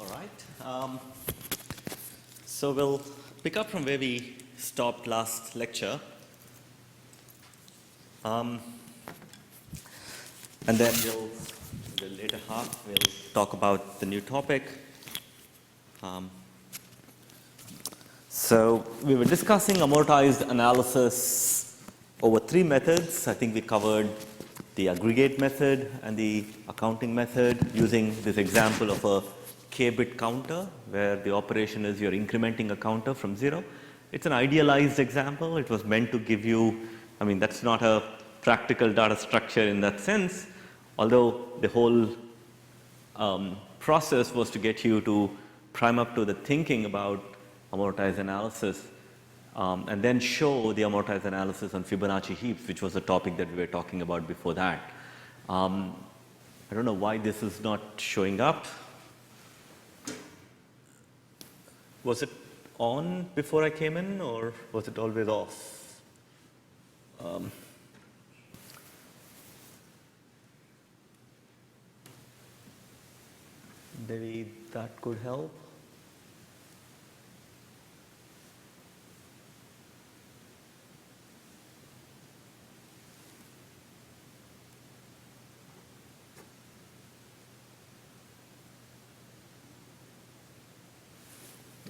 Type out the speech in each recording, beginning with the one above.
All right. So we'll pick up from where we stopped last lecture. And then in the later half, we'll talk about the new topic. So we were discussing amortized analysis over three methods. I think we covered the aggregate method and the accounting method using this example of a k-bit counter where the operation is you're incrementing a counter from 0. It's an idealized example. It was meant to give you, I mean, that's not a practical data structure in that sense, although the whole process was to get you to prime up to the thinking about amortized analysis and then show the amortized analysis on Fibonacci heaps, which was the topic that we were talking about before that. I don't know why this is not showing up. Was it on before I came in, or was it always off? Maybe that could help.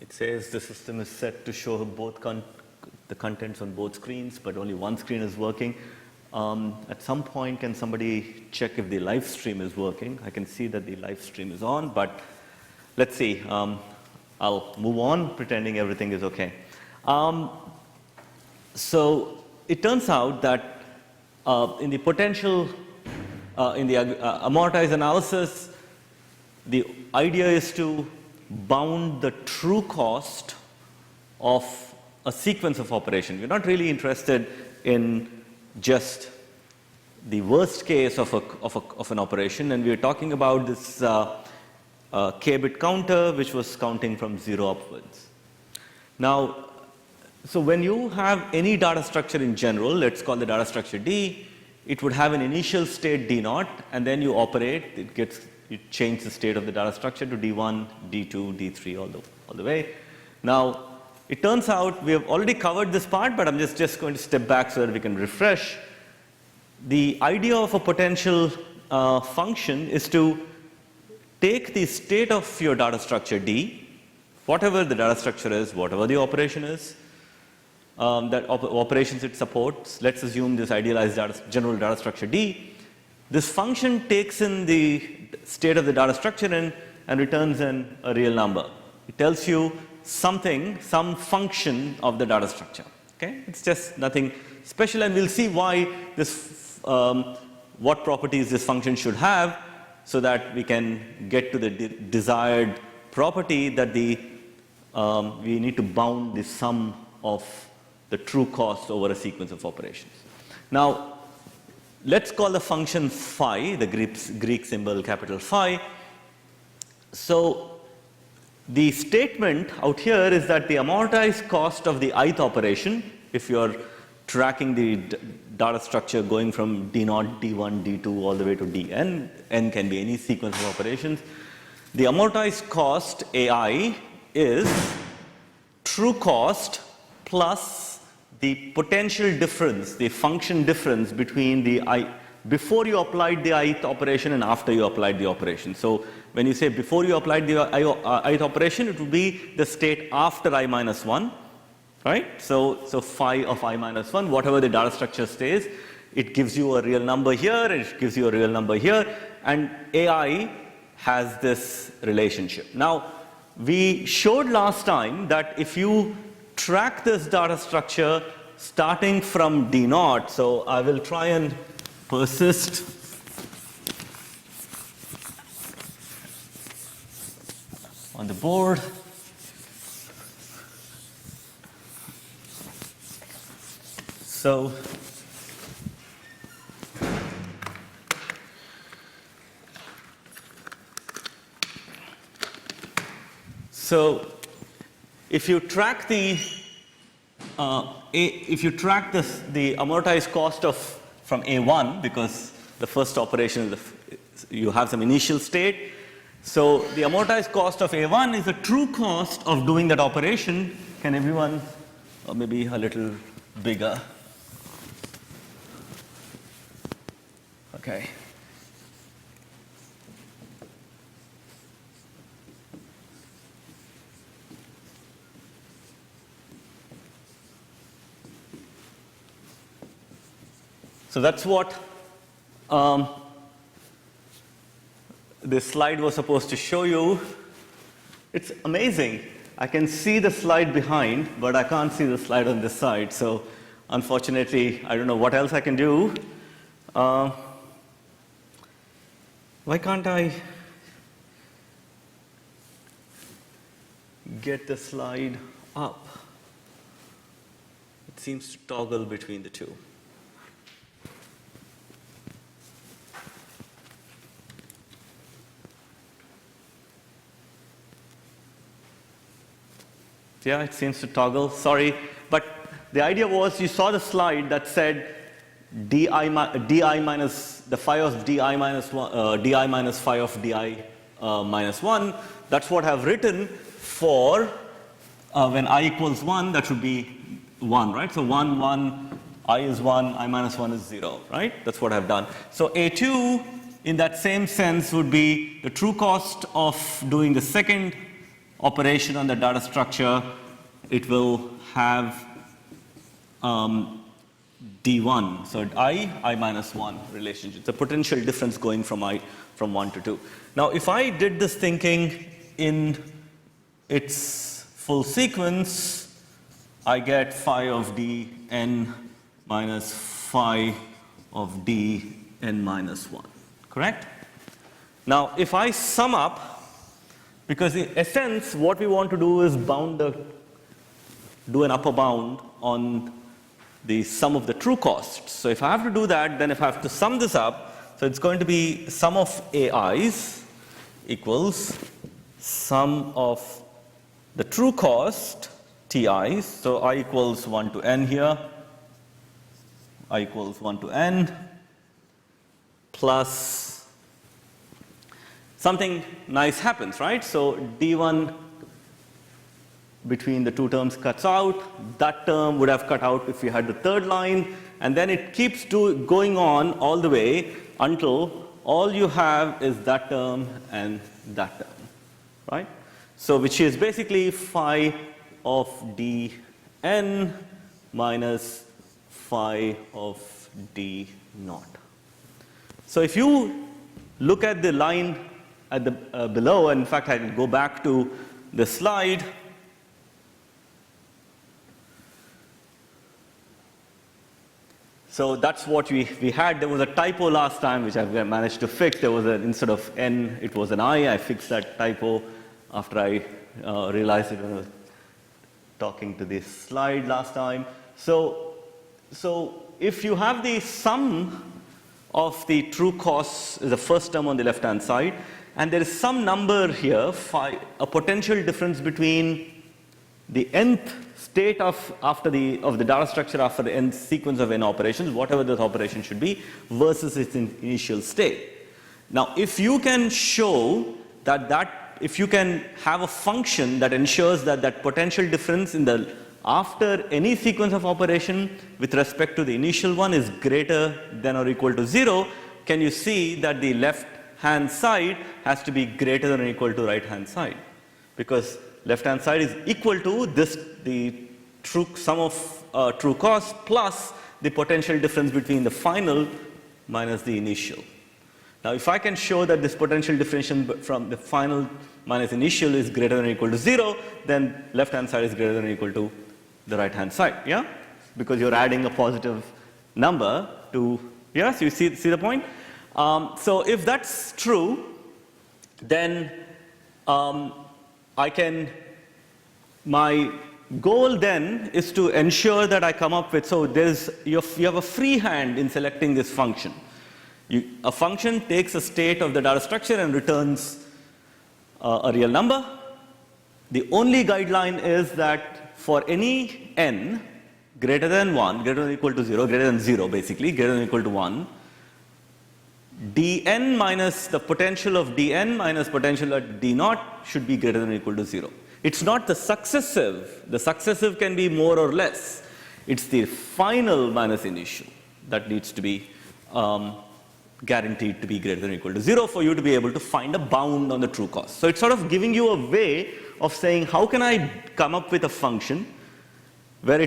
It says the system is set to show both the contents on both screens, but only one screen is working. At some point, can somebody check if the live stream is working? I can see that the live stream is on, but let's see. I'll move on, pretending everything is okay. So it turns out that in the potential, in the amortized analysis, the idea is to bound the true cost of a sequence of operations. We're not really interested in just the worst case of an operation, and we're talking about this k-bit counter, which was counting from 0 upwards. Now, so when you have any data structure in general, let's call the data structure D, it would have an initial state D0, and then you operate, you change the state of the data structure to D1, D2, D3, all the way. Now, it turns out we have already covered this part, but I'm just going to step back so that we can refresh. The idea of a potential function is to take the state of your data structure D, whatever the data structure is, whatever the operation is, that operations it supports. Let's assume this idealized general data structure D. This function takes in the state of the data structure and returns in a real number. It tells you something, some function of the data structure. Okay? It's just nothing special, and we'll see why this, what properties this function should have, so that we can get to the desired property that we need to bound the sum of the true cost over a sequence of operations. Now, let's call the function phi, the Greek symbol capital Phi. So the statement out here is that the amortized cost of the ith operation, if you're tracking the data structure going from D0, D1, D2 all the way to Dn, n can be any sequence of operations, the amortized cost AI is true cost plus the potential difference, the function difference between the before you applied the ith operation and after you applied the operation. So when you say before you applied the ith operation, it would be the state after I minus 1, right? So phi of I minus 1, whatever the data structure stays, it gives you a real number here, it gives you a real number here, and AI has this relationship. Now, we showed last time that if you track this data structure starting from D0, so I will try and persist on the board. So if you track the amortized cost from A1, because the first operation you have some initial state, So the amortized cost of A1 is the true cost of doing that operation. Can everyone, or maybe a little bigger? Okay. So that's what this slide was supposed to show you. It's amazing. I can see the slide behind, but I can't see the slide on this side. So unfortunately, I don't know what else I can do. Why can't I get the slide up? It seems to toggle between the two. Yeah, it seems to toggle. Sorry. But the idea was you saw the slide that said di minus the phi of di minus 1, di minus phi of di minus 1. That's what I've written for when I equals 1, that should be 1, right? So 1, 1, I is 1, I minus 1 is 0, right? That's what I've done. So A2, in that same sense, would be the true cost of doing the second operation on the data structure. It will have D1, so I minus 1 relationship. It's a potential difference going from 1 to 2. Now, if I did this thinking in its full sequence, I get phi of dn minus phi of dn minus 1, correct? Now, if I sum up, because in essence, what we want to do is do an upper bound on the sum of the true costs. So if I have to do that, then if I have to sum this up, so it's going to be sum of AIs equals sum of the true cost TIs. So I equals 1 to n here, I equals 1 to n, plus something nice happens, right? So D1 between the two terms cuts out. That term would have cut out if we had the third line. And then it keeps going on all the way until all you have is that term and that term, right? So which is basically phi of dn minus phi of d naught. So if you look at the line at the below, and in fact I can go back to the slide. So that's what we had. There was a typo last time which I've managed to fix. There was instead of n, it was an I. I fixed that typo after I realized it when I was talking to this slide last time. So if you have the sum of the true costs, the first term on the left hand side, and there is some number here, phi, a potential difference between the nth state of the data structure after the nth sequence of n operations, whatever this operation should be, versus its initial state. Now, if you can show if you can have a function that ensures that potential difference after any sequence of operation with respect to the initial one is greater than or equal to 0, can you see that the left hand side has to be greater than or equal to right hand side? Because left hand side is equal to the true sum of true cost plus the potential difference between the final minus the initial. Now, if I can show that this potential differentiation from the final minus initial is greater than or equal to 0, then left hand side is greater than or equal to the right hand side, yeah? Because you're adding a positive number to, yes, you see the point? So if that's true, then my goal then is to ensure that I come up with, so you have a free hand in selecting this function. A function takes a state of the data structure and returns a real number. The only guideline is that for any n greater than 1, greater than or equal to 0, greater than 0 basically, greater than or equal to 1, dn minus the potential of dn minus potential at d naught should be greater than or equal to 0. It's not the successive. The successive can be more or less. It's the final minus initial that needs to be guaranteed to be greater than or equal to 0 for you to be able to find a bound on the true cost. So it's sort of giving you a way of saying, how can I come up with a function where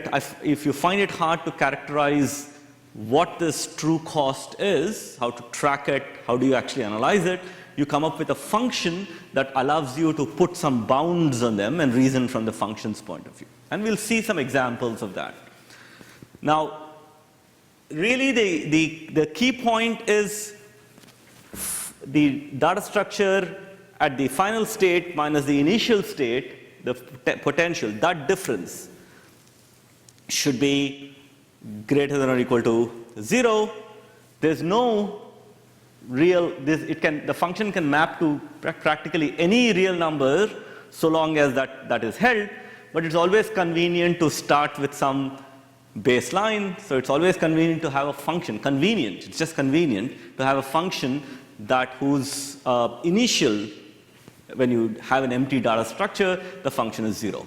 if you find it hard to characterize what this true cost is, how to track it, how do you actually analyze it, you come up with a function that allows you to put some bounds on them and reason from the function's point of view. And we'll see some examples of that. Now, really the key point is the data structure at the final state minus the initial state, the potential, that difference should be greater than or equal to 0. There's no real, the function can map to practically any real number so long as that is held, but it's always convenient to start with some baseline. So it's always convenient to have a function, it's just convenient to have a function that whose initial, when you have an empty data structure, the function is 0.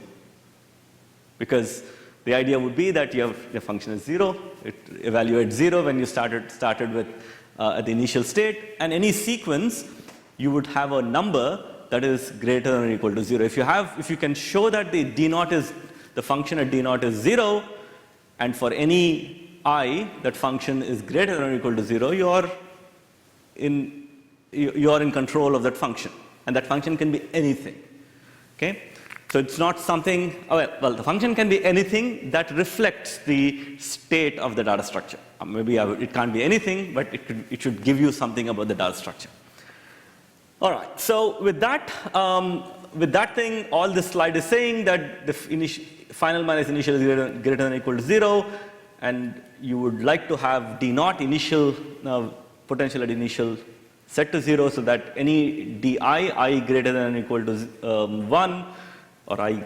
Because the idea would be that your function is 0, it evaluates 0 when you started with at the initial state, and any sequence you would have a number that is greater than or equal to 0. If you can show that the function at d naught is 0, and for any I that function is greater than or equal to 0, you are in control of that function, and that function can be anything. Okay? So it's not something, well, the function can be anything that reflects the state of the data structure. Maybe it can't be anything, but it should give you something about the data structure. All right, so with that thing, all this slide is saying that the final minus initial is greater than or equal to 0, and you would like to have d naught initial potential at initial set to 0 so that any di, I greater than or equal to 1, or I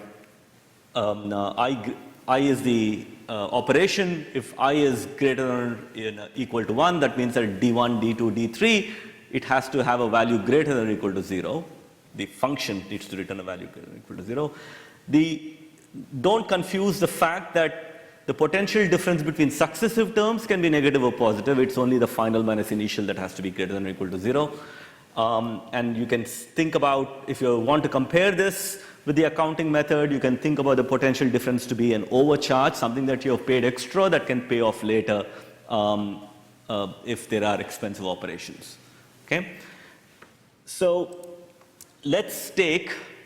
is the operation. If I is greater than or equal to 1, that means that d1, d2, d3, it has to have a value greater than or equal to 0. The function needs to return a value greater than or equal to 0. Don't confuse the fact that the potential difference between successive terms can be negative or positive. It's only the final minus initial that has to be greater than or equal to 0. And you can think about, if you want to compare this with the accounting method, you can think about the potential difference to be an overcharge, something that you have paid extra that can pay off later if there are expensive operations. Okay? So let's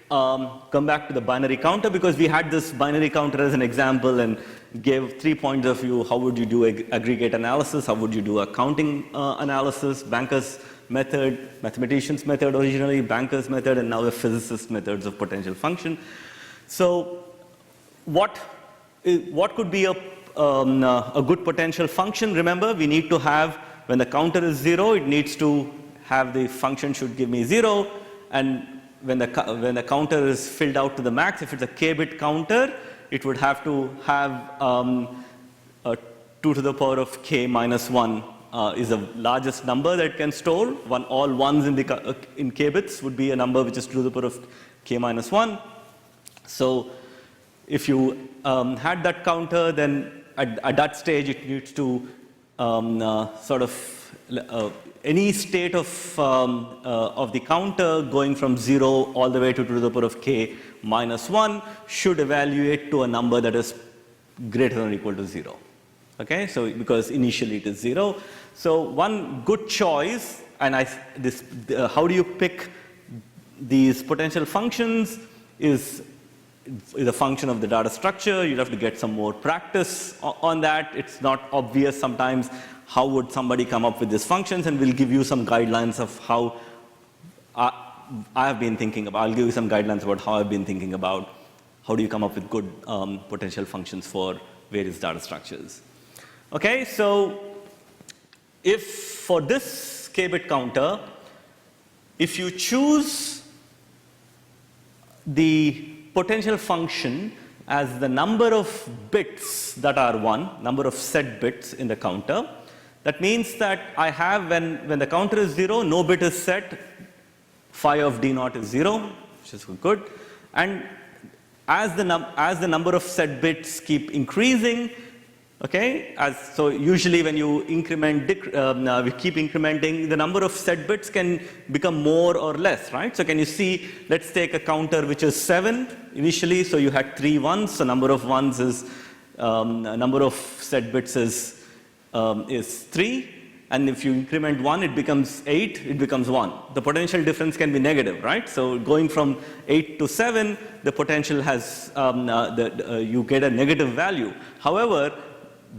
come back to the binary counter, because we had this binary counter as an example and gave 3 points of view. How would you do aggregate analysis? How would you do accounting analysis? Bankers method, mathematicians method originally, bankers method, and now the physicist methods of potential function. So what could be a good potential function? Remember, we need to have, when the counter is 0, it needs to have the function should give me 0, and when the counter is filled out to the max, if it's a k-bit counter, it would have to have 2 to the power of k minus 1 is the largest number that it can store. All ones in k bits would be a number which is 2 to the power of k minus 1. So if you had that counter, then at that stage it needs to any state of the counter going from 0 all the way to 2 to the power of k minus 1 should evaluate to a number that is greater than or equal to 0. Okay, so because initially it is 0. So one good choice, and how do you pick these potential functions is a function of the data structure. You'll have to get some more practice on that. It's not obvious sometimes how would somebody come up with these functions, and we'll give you some guidelines of how I have been thinking about. I'll give you some guidelines about how I've been thinking about how do you come up with good potential functions for various data structures. Okay, so if for this k-bit counter, if you choose the potential function as the number of bits that are 1, number of set bits in the counter, That means that I have, when the counter is 0, no bit is set, phi of d0 is 0, which is good. And as the number of set bits keep increasing, okay, so usually when you increment, we keep incrementing, the number of set bits can become more or less, right? So can you see, let's take a counter which is 7 initially, so you had 3 ones, so number of ones is, number of set bits is 3, and if you increment 1, it becomes 8, it becomes 1. The potential difference can be negative, right? So going from 8 to 7, the potential has, you get a negative value. However,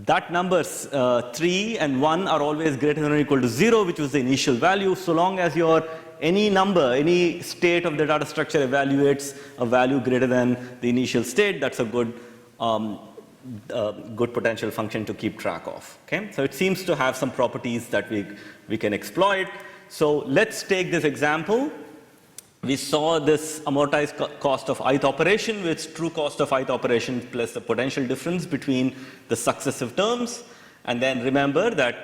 that numbers 3 and 1 are always greater than or equal to 0, which was the initial value. So long as your any number, any state of the data structure evaluates a value greater than the initial state, that's a good good potential function to keep track of. Okay? So it seems to have some properties that we can exploit. So let's take this example. We saw this amortized cost of ith operation, with true cost of ith operation plus the potential difference between the successive terms. And then remember that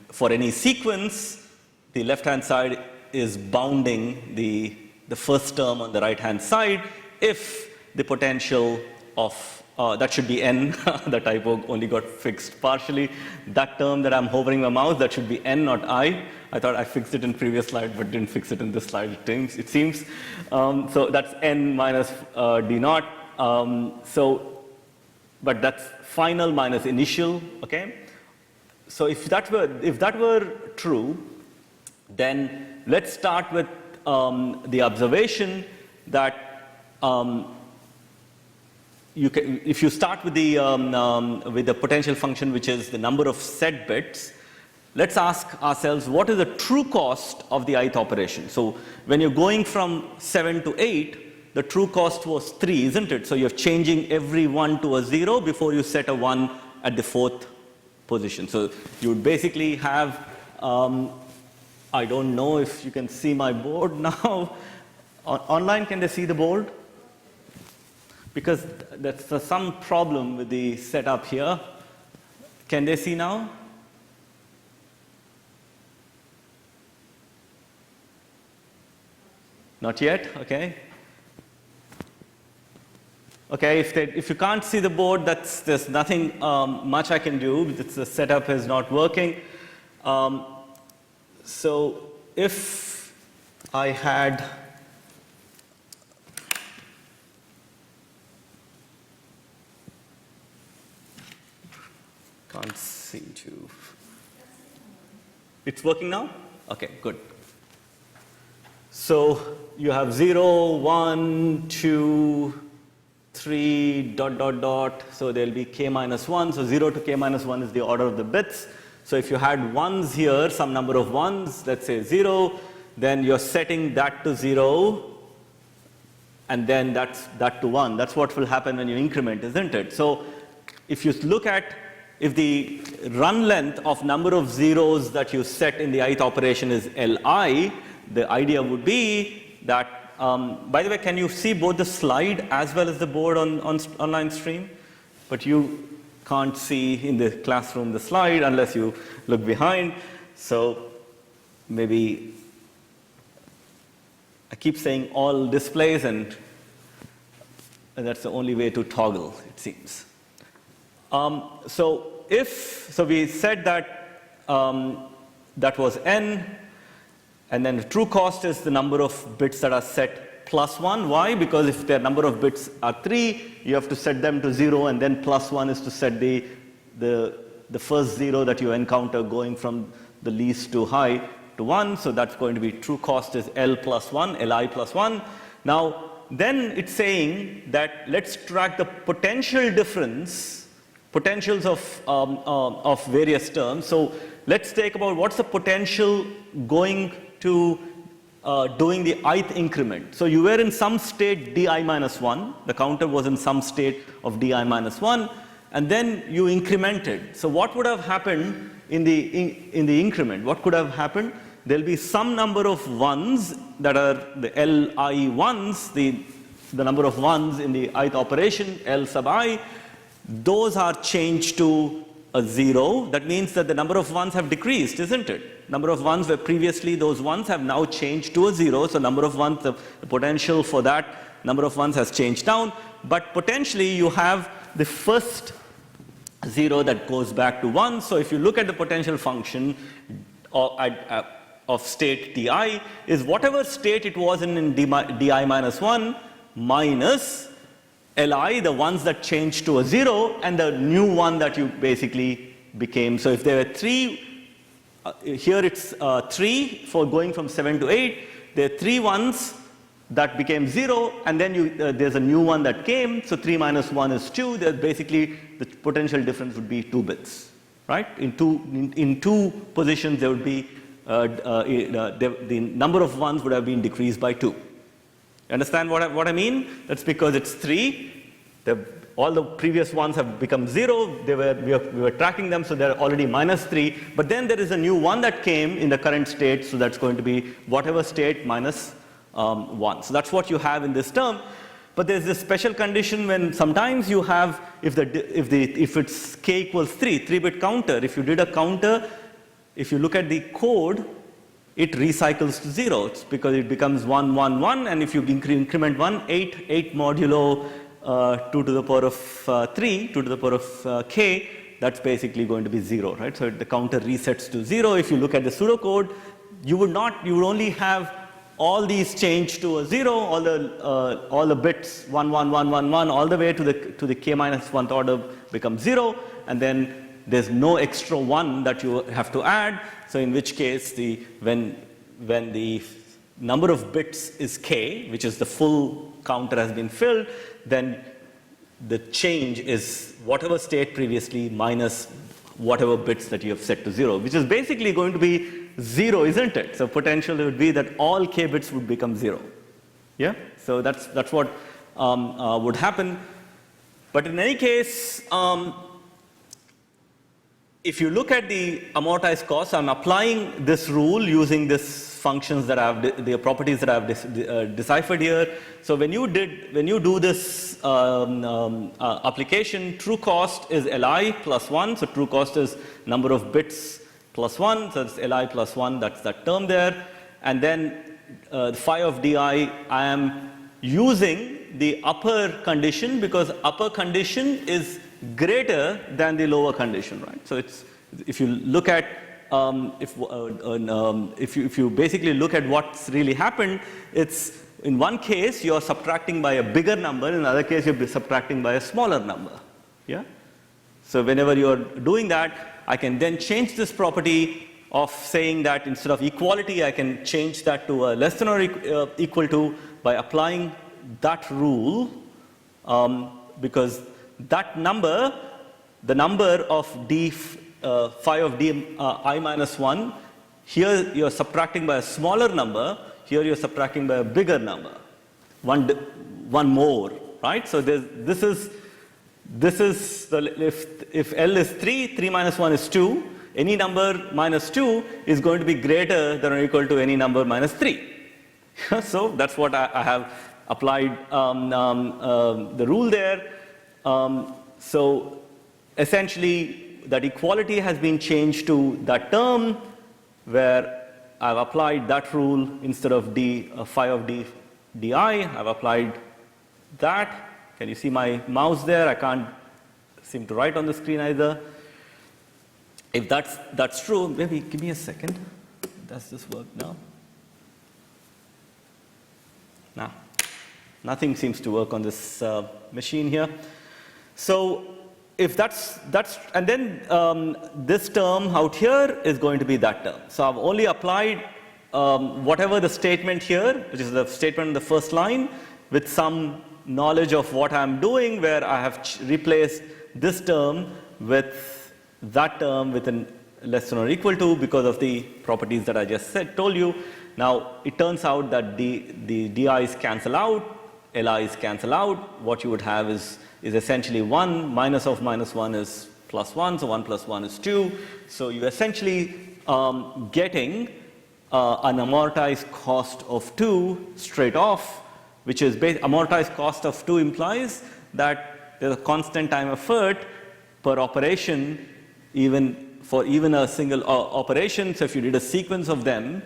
for any sequence, the left-hand side is bounding the first term on the right-hand side if the potential of that should be n. The typo only got fixed partially. That term that I'm hovering my mouse, that should be n, not I. I thought I fixed it in previous slide, but didn't fix it in this slide, it seems. So that's n minus d naught. But that's final minus initial, okay? So if that were true, then let's start with the observation that if you start with the potential function, which is the number of set bits, let's ask ourselves, what is the true cost of the ith operation? So when you're going from 7 to 8, the true cost was 3, isn't it? So you're changing every 1 to a 0 before you set a 1 at the 4th position. So you would basically have, I don't know if you can see my board now. Online, can they see the board? Because there's some problem with the setup here. Can they see now? Not yet, okay. Okay, if you can't see the board, there's nothing much I can do. The setup is not working. So if I had can't seem to. It's working now? Okay, good. So you have 0, 1, 2, 3, dot, dot, dot. So there'll be k minus 1. So 0 to k minus 1 is the order of the bits. So if you had ones here, some number of ones, let's say 0, then you're setting that to 0, and then that to 1. That's what will happen when you increment, isn't it? So if you look at, if the run length of number of zeros that you set in the ith operation is Li, the idea would be that, by the way, can you see both the slide as well as the board on online stream? But you can't see in the classroom the slide unless you look behind. So maybe I keep saying all displays, and that's the only way to toggle, it seems. So we said that that was n, and then the true cost is the number of bits that are set plus 1. Why? Because if their number of bits are 3, you have to set them to 0, and then plus 1 is to set the first 0 that you encounter going from the least to high to 1. So that's going to be true cost is L plus 1, Li plus 1. Now, then it's saying that let's track the potential difference, potentials of various terms. So let's take about what's the potential going to doing the ith increment. So you were in some state di minus 1. The counter was in some state of di minus 1, and then you incremented. So what would have happened in the increment? What could have happened? There'll be some number of ones that are the Li ones, the number of ones in the ith operation, L sub I. Those are changed to a 0, that means that the number of ones have decreased, isn't it? Number of ones where previously those ones have now changed to a 0. So number of ones, the potential for that number of ones has changed down. But potentially you have the first 0 that goes back to 1. So if you look at the potential function of state di, is whatever state it was in di minus 1 minus Li, the ones that changed to a 0, and the new one that you basically became. So if there were 3, here it's 3 for going from 7 to 8. There are 3 ones that became 0, and then there's a new one that came. So 3 minus 1 is 2. There's basically the potential difference would be 2 bits, right? In two positions, there would be the number of ones would have been decreased by 2. Understand what I mean? That's because it's 3. All the previous ones have become 0. We were tracking them, so they're already minus 3. But then there is a new one that came in the current state, so that's going to be whatever state minus 1. So that's what you have in this term. But there's this special condition when sometimes you have, if it's k equals 3, 3-bit counter, if you did a counter, if you look at the code, it recycles to 0. It's because it becomes 1, 1, 1, and if you increment 1, 8 modulo 2 to the power of 3, 2 to the power of k, that's basically going to be 0, right? So the counter resets to 0. If you look at the pseudocode, you would only have all these change to a 0, all the bits 1, 1, 1, 1, 1, all the way to the k minus 1th order become 0, and then there's no extra 1 that you have to add. So in which case, when the number of bits is k, which is the full counter has been filled, then the change is whatever state previously minus whatever bits that you have set to 0, which is basically going to be 0, isn't it? So potentially would be that all k bits would become 0. Yeah? So that's what would happen. But in any case, if you look at the amortized cost, I'm applying this rule using these functions that I have, the properties that I have deciphered here. So when you do this application, true cost is Li plus 1. So true cost is number of bits plus 1. So it's Li plus 1. That's that term there. And then phi of di, I am using the upper condition because upper condition is greater than the lower condition, right? So it's, if you look at if you basically look at what's really happened, it's in one case you're subtracting by a bigger number, in another case you're subtracting by a smaller number. Yeah. So whenever you're doing that, I can then change this property of saying that instead of equality, I can change that to a less than or equal to by applying that rule, because that number, the number of phi of d I minus 1, here you're subtracting by a smaller number, here you're subtracting by a bigger number, one more, right? So this is if L is 3, 3 minus 1 is 2, any number minus 2 is going to be greater than or equal to any number minus 3. So that's what I have applied the rule there. So essentially, that equality has been changed to that term where I've applied that rule instead of phi of di. I've applied that. Can you see my mouse there? I can't seem to write on the screen either. If that's true, maybe give me a second. Does this work now? No. Nothing seems to work on this machine here. So if that's and then this term out here is going to be that term. So I've only applied whatever the statement here, which is the statement in the first line, with some knowledge of what I'm doing, where I have replaced this term with that term with a less than or equal to because of the properties that I just told you. Now it turns out that the di's cancel out, li's cancel out. What you would have is essentially 1, minus of minus 1 is plus 1, so 1 plus 1 is 2. So you're essentially getting an amortized cost of 2 straight off, which is amortized cost of 2 implies that there's a constant time effort per operation for a single operation. So if you did a sequence of them,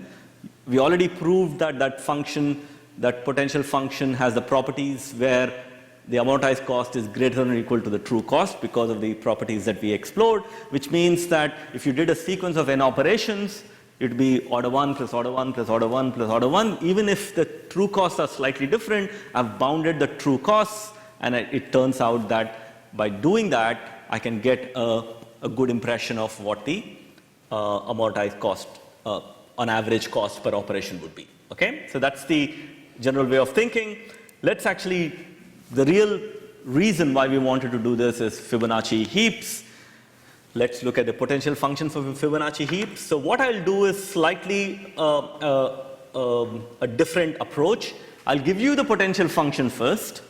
we already proved that that potential function has the properties where the amortized cost is greater than or equal to the true cost because of the properties that we explored, which means that if you did a sequence of n operations, it would be order 1 plus order 1 plus order 1 plus order 1. Even if the true costs are slightly different, I've bounded the true costs, and it turns out that by doing that, I can get a good impression of what the amortized cost, on average cost per operation would be. Okay? So that's the general way of thinking. Let's actually, the real reason why we wanted to do this is Fibonacci heaps. Let's look at the potential function for Fibonacci heaps. So what I'll do is slightly a different approach. I'll give you the potential function first,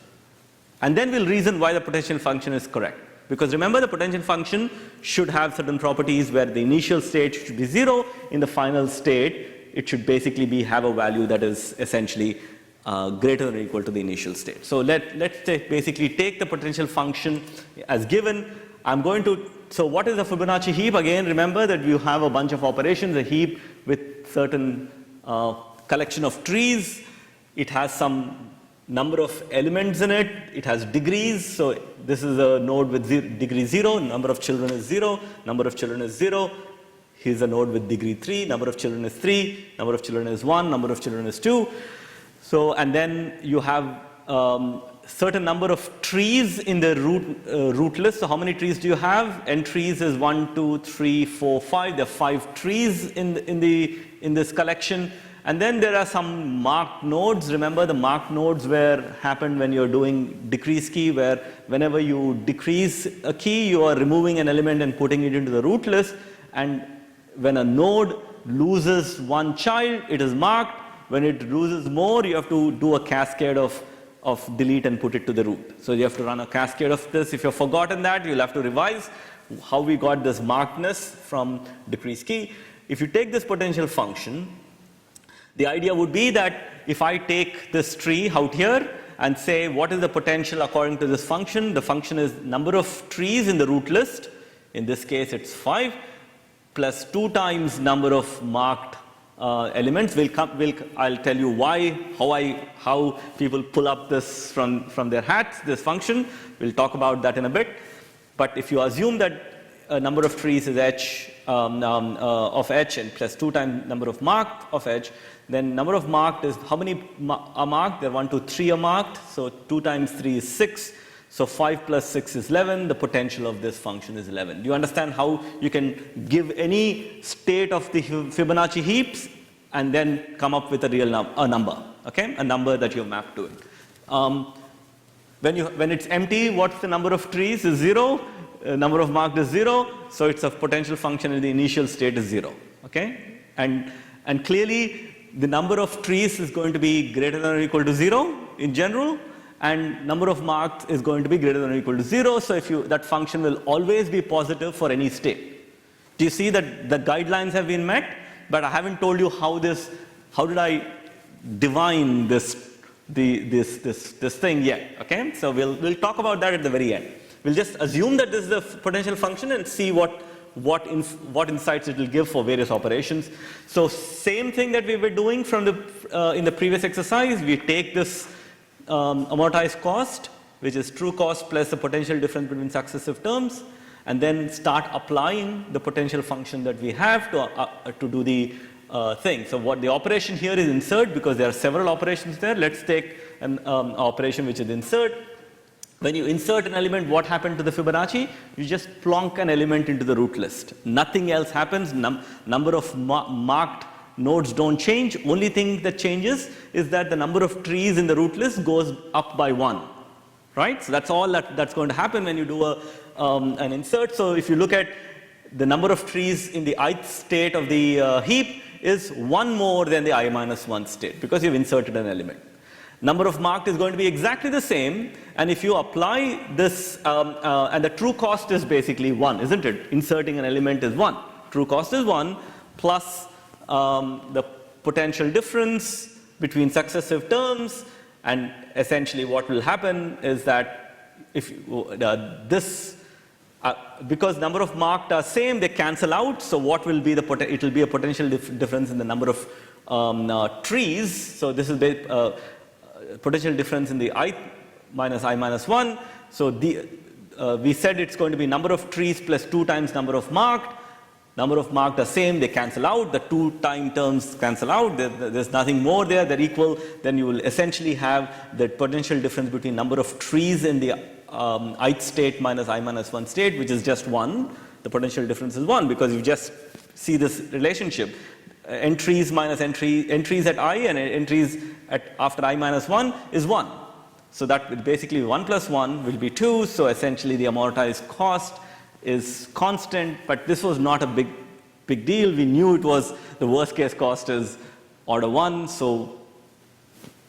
and then we'll reason why the potential function is correct. Because remember, the potential function should have certain properties where the initial state should be 0. In the final state, it should basically have a value that is essentially greater than or equal to the initial state. So let's basically take the potential function as given. So what is a Fibonacci heap? Again, remember that you have a bunch of operations, a heap with certain collection of trees. It has some number of elements in it. It has degrees. So this is a node with degree 0. Number of children is 0. Number of children is 0. Here's a node with degree 3. Number of children is 3. Number of children is 1. Number of children is 2. So, and then you have certain number of trees in the root list. So how many trees do you have? N trees is 1, 2, 3, 4, 5. There are 5 trees in this collection. And then there are some marked nodes. Remember, the marked nodes happen when you're doing decrease key, where whenever you decrease a key, you are removing an element and putting it into the root list. And when a node loses one child, it is marked. When it loses more, you have to do a cascade of delete and put it to the root. So you have to run a cascade of this. If you've forgotten that, you'll have to revise how we got this markedness from decrease key. If you take this potential function, the idea would be that if I take this tree out here and say what is the potential according to this function, the function is number of trees in the root list. In this case, it's 5 plus 2 times number of marked elements. I'll tell you how people pull up this from their hats, this function. We'll talk about that in a bit. But if you assume that a number of trees is h of h and plus 2 times number of marked of h, then number of marked is how many are marked? There are 1, 2, 3 are marked. So 2 times 3 is 6. So 5 plus 6 is 11. The potential of this function is 11. Do you understand how you can give any state of the Fibonacci heaps and then come up with a real number, okay? A number that you map to it. When it's empty, what's the number of trees? Is 0. Number of marked is 0. So it's a potential function in the initial state is 0, okay? And clearly, the number of trees is going to be greater than or equal to 0 in general. And number of marked is going to be greater than or equal to 0. So that function will always be positive for any state. Do you see that the guidelines have been met? But I haven't told you how did I divine this thing yet, okay? So we'll talk about that at the very end. We'll just assume that this is the potential function and see what insights it will give for various operations. So same thing that we were doing in the previous exercise. We take this amortized cost, which is true cost plus the potential difference between successive terms, and then start applying the potential function that we have to do the thing. So what the operation here is insert, because there are several operations there. Let's take an operation which is insert. When you insert an element, what happened to the Fibonacci? You just plonk an element into the root list. Nothing else happens. Number of marked nodes don't change. Only thing that changes is that the number of trees in the root list goes up by 1, right? So that's all that's going to happen when you do an insert. So if you look at the number of trees in the ith state of the heap is 1 more than the I minus 1 state, because you've inserted an element. Number of marked is going to be exactly the same, and if you apply this, and the true cost is basically 1, isn't it? Inserting an element is 1. True cost is 1 plus the potential difference between successive terms, and essentially what will happen is that if because number of marked are same, they cancel out. So what will be it will be a potential difference in the number of trees. So this is potential difference in the I minus 1. So we said it's going to be number of trees plus 2 times number of marked. Number of marked are same, they cancel out. The 2 time terms cancel out. There's nothing more there. They're equal. Then you will essentially have the potential difference between number of trees in the ith state minus I minus 1 state, which is just 1. The potential difference is 1 because you just see this relationship. Entries minus entries at I and entries after I minus 1 is 1. So that basically 1 plus 1 will be 2. So essentially the amortized cost is constant, but this was not a big deal. We knew it was the worst case cost is order 1. So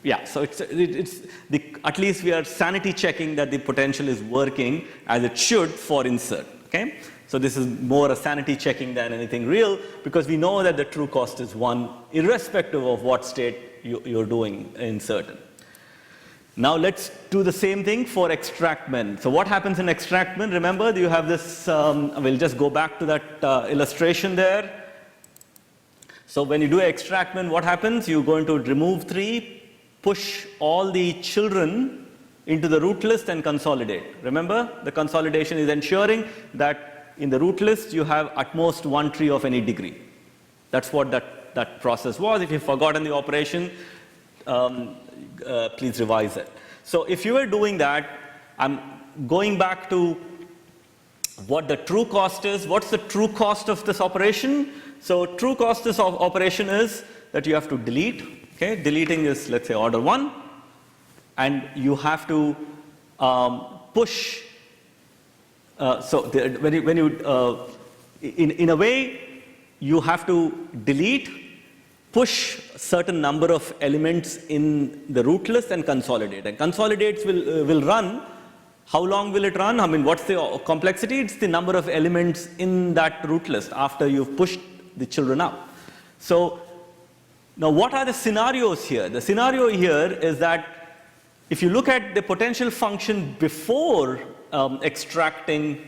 yeah, so at least we are sanity checking that the potential is working as it should for insert. Okay, so this is more a sanity checking than anything real, because we know that the true cost is 1 irrespective of what state you're doing insert in. Now let's do the same thing for extractment. So what happens in extractment? Remember, you have this, we'll just go back to that illustration there. So when you do extractment, what happens? You're going to remove 3, push all the children into the root list and consolidate. Remember, the consolidation is ensuring that in the root list you have at most 1 tree of any degree. That's what that process was. If you've forgotten the operation, please revise it. So if you were doing that, I'm going back to what the true cost is. What's the true cost of this operation? So true cost of this operation is that you have to delete. Okay, deleting is, let's say, order 1, and you have to push. In a way, you have to delete, push certain number of elements in the root list and consolidate. And consolidates will run. How long will it run? I mean, what's the complexity? It's the number of elements in that root list after you've pushed the children up. So now what are the scenarios here? The scenario here is that if you look at the potential function before extracting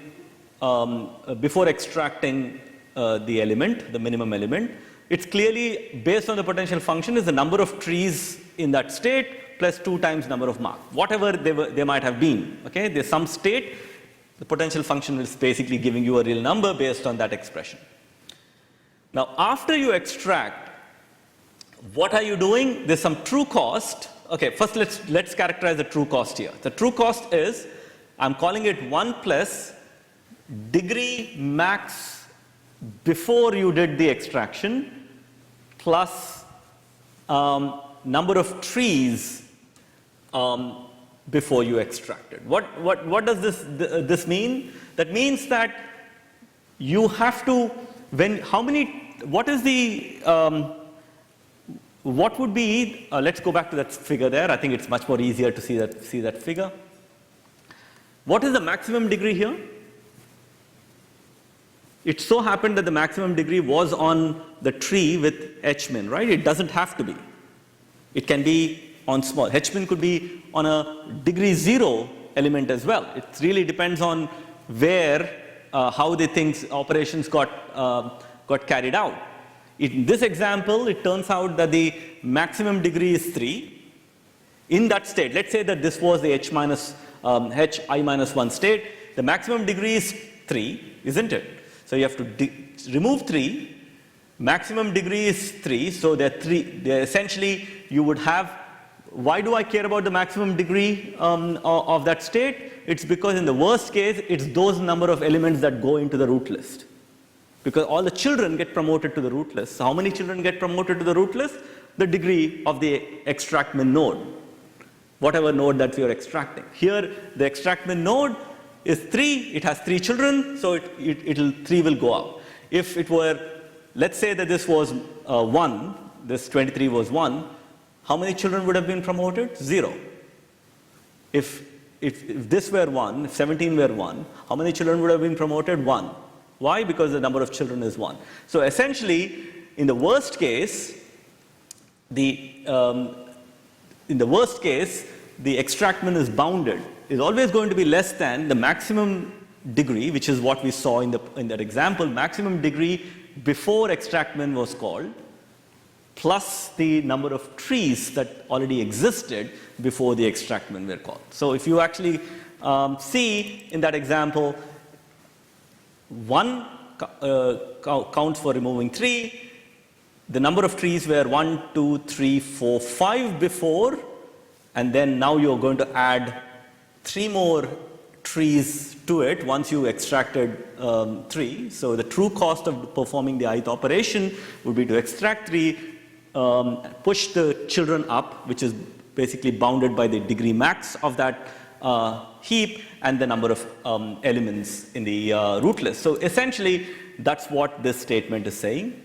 the element, the minimum element, it's clearly based on the potential function is the number of trees in that state plus 2 times number of marks, whatever they might have been. Okay, there's some state, the potential function is basically giving you a real number based on that expression. Now, after you extract, what are you doing? There's some true cost. Okay, first let's characterize the true cost here. The true cost is, I'm calling it 1 plus degree max before you did the extraction plus number of trees before you extracted. What does this mean? That means that you have to, what would be, let's go back to that figure there. I think it's much more easier to see that figure. What is the maximum degree here? It so happened that the maximum degree was on the tree with h-min, right? It doesn't have to be. It can be on small. H-min could be on a degree 0 element as well. It really depends on where, how the operations got carried out. In this example, it turns out that the maximum degree is 3. In that state, let's say that this was the hi minus 1 state. The maximum degree is 3, isn't it? So you have to remove 3. Maximum degree is 3. So they're essentially, you would have, why do I care about the maximum degree of that state? It's because in the worst case, it's those number of elements that go into the root list. Because all the children get promoted to the root list. So how many children get promoted to the root list? The degree of the extractment node, whatever node that you're extracting. Here, the extractment node is 3. It has 3 children, so 3 will go out. If it were, let's say that this was 1, this 23 was 1, how many children would have been promoted? 0. If this were 1, if 17 were 1, how many children would have been promoted? 1. Why? Because the number of children is 1. So essentially, in the worst case, the extractment is bounded. Is always going to be less than the maximum degree, which is what we saw in that example, maximum degree before extract min was called, plus the number of trees that already existed before the extract min were called. So if you actually see in that example, 1 counts for removing 3. The number of trees were 1, 2, 3, 4, 5 before, and then now you're going to add 3 more trees to it once you extracted 3. So the true cost of performing the ith operation would be to extract 3, push the children up, which is basically bounded by the degree max of that heap, and the number of elements in the root list. So essentially, that's what this statement is saying.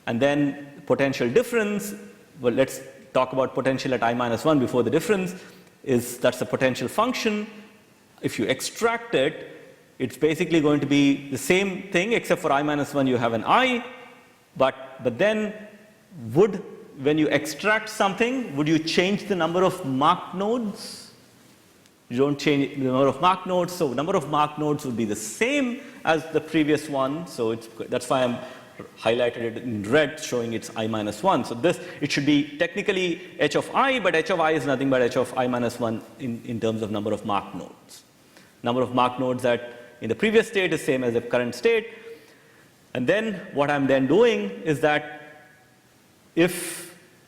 And then potential difference, well, let's talk about potential at I-1 before the difference, that's a potential function. If you extract it, it's basically going to be the same thing, except for I-1 you have an I, but then when you extract something, would you change the number of marked nodes? You don't change the number of marked nodes, so number of marked nodes would be the same as the previous one, so that's why I'm highlighted it in red, showing it's I-1. So it should be technically h of I, but h of I is nothing but h of I-1 in terms of number of marked nodes. Number of marked nodes that in the previous state is same as the current state. And then what I'm then doing is that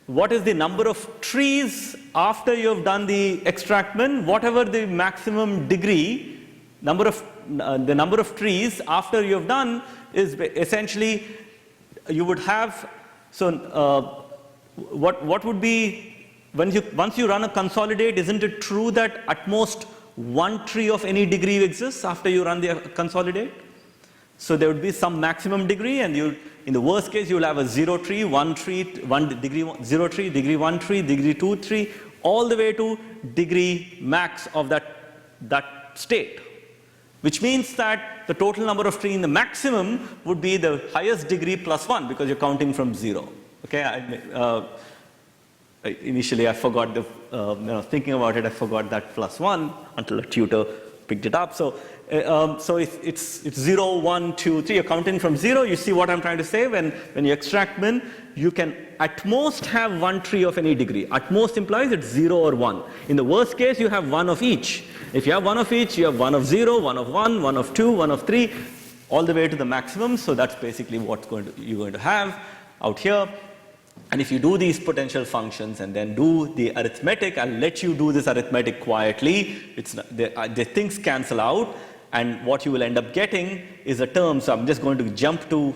what is the number of trees after you've done the extract min, whatever the maximum degree, the number of trees after you've done is essentially you would have, so what would be, once you run a consolidate, isn't it true that at most 1 tree of any degree exists after you run the consolidate? So there would be some maximum degree, and in the worst case, you'll have a 0 tree, 1 tree, 1 degree, 0 tree, degree 1 tree, degree 2 tree, all the way to degree max of that state. Which means that the total number of trees in the maximum would be the highest degree plus 1, because you're counting from 0. Okay, initially I forgot thinking about it, I forgot that plus 1 until a tutor picked it up. So it's 0, 1, 2, 3. You're counting from 0. You see what I'm trying to say? When you extract min, you can at most have 1 tree of any degree. At most implies it's 0 or 1. In the worst case, you have 1 of each. If you have 1 of each, you have 1 of 0, 1 of 1, 1 of 2, 1 of 3, all the way to the maximum. So that's basically what you're going to have out here. And if you do these potential functions and then do the arithmetic, I'll let you do this arithmetic quietly. The things cancel out, and what you will end up getting is a term. So I'm just going to jump to,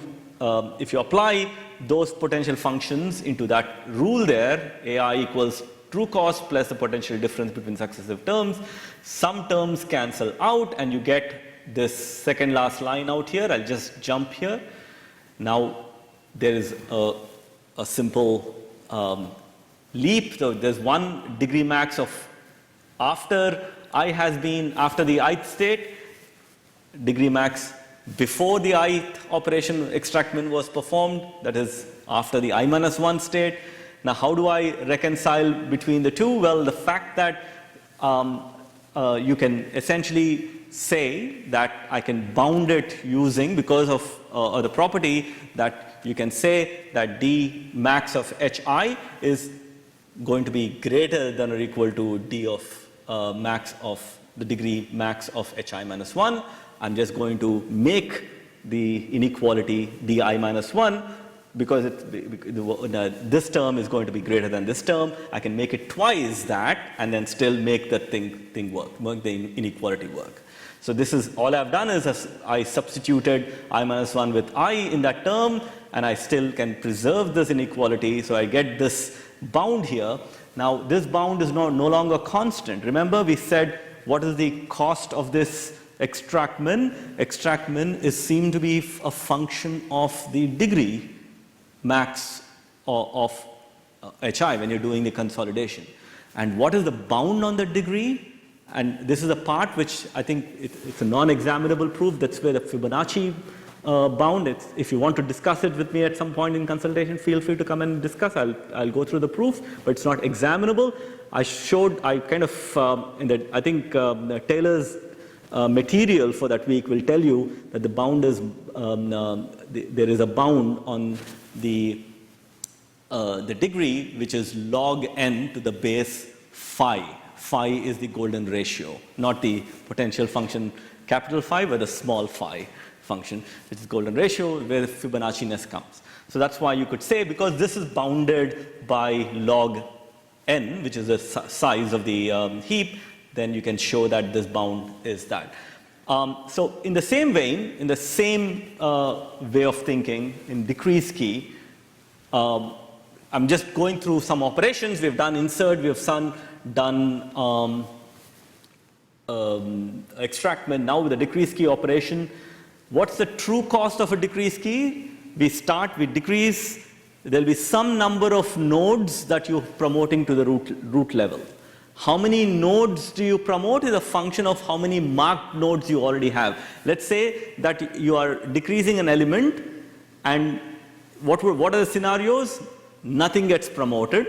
if you apply those potential functions into that rule there, AI equals true cost plus the potential difference between successive terms, some terms cancel out, and you get this second last line out here. I'll just jump here. Now there is a simple leap. So there's 1 degree max of after the ith state, degree max before the ith operation extract min was performed, that is after the I-1 state. Now how do I reconcile between the two? Well, the fact that you can essentially say that I can bound it using, because of the property that you can say that d max of hi is going to be greater than or equal to d of max of the degree max of hi-1. I'm just going to make the inequality di-1 because this term is going to be greater than this term. I can make it twice that and then still make the thing work, make the inequality work. So this is all I've done is I substituted I-1 with I in that term, and I still can preserve this inequality. So I get this bound here. Now this bound is no longer constant. Remember we said what is the cost of this extract min? Extract min is seen to be a function of the degree max of hi when you're doing the consolidation. And what is the bound on the degree? And this is a part which I think it's a non-examinable proof. That's where the Fibonacci bound. If you want to discuss it with me at some point in consultation, feel free to come and discuss. I'll go through the proof, but it's not examinable. I kind of, I think Taylor's material for that week will tell you that the bound is, there is a bound on the degree, which is log n to the base phi. Phi is the golden ratio, not the potential function capital Phi, but the small phi function, which is golden ratio, where the Fibonacci-ness comes. So that's why you could say, because this is bounded by log n, which is the size of the heap, then you can show that this bound is that. So in the same vein, in the same way of thinking, in decrease key, I'm just going through some operations. We've done insert, we have done extractment. Now with the decrease key operation, what's the true cost of a decrease key? We start, we decrease, there'll be some number of nodes that you're promoting to the root level. How many nodes do you promote is a function of how many marked nodes you already have. Let's say that you are decreasing an element, and what are the scenarios? Nothing gets promoted.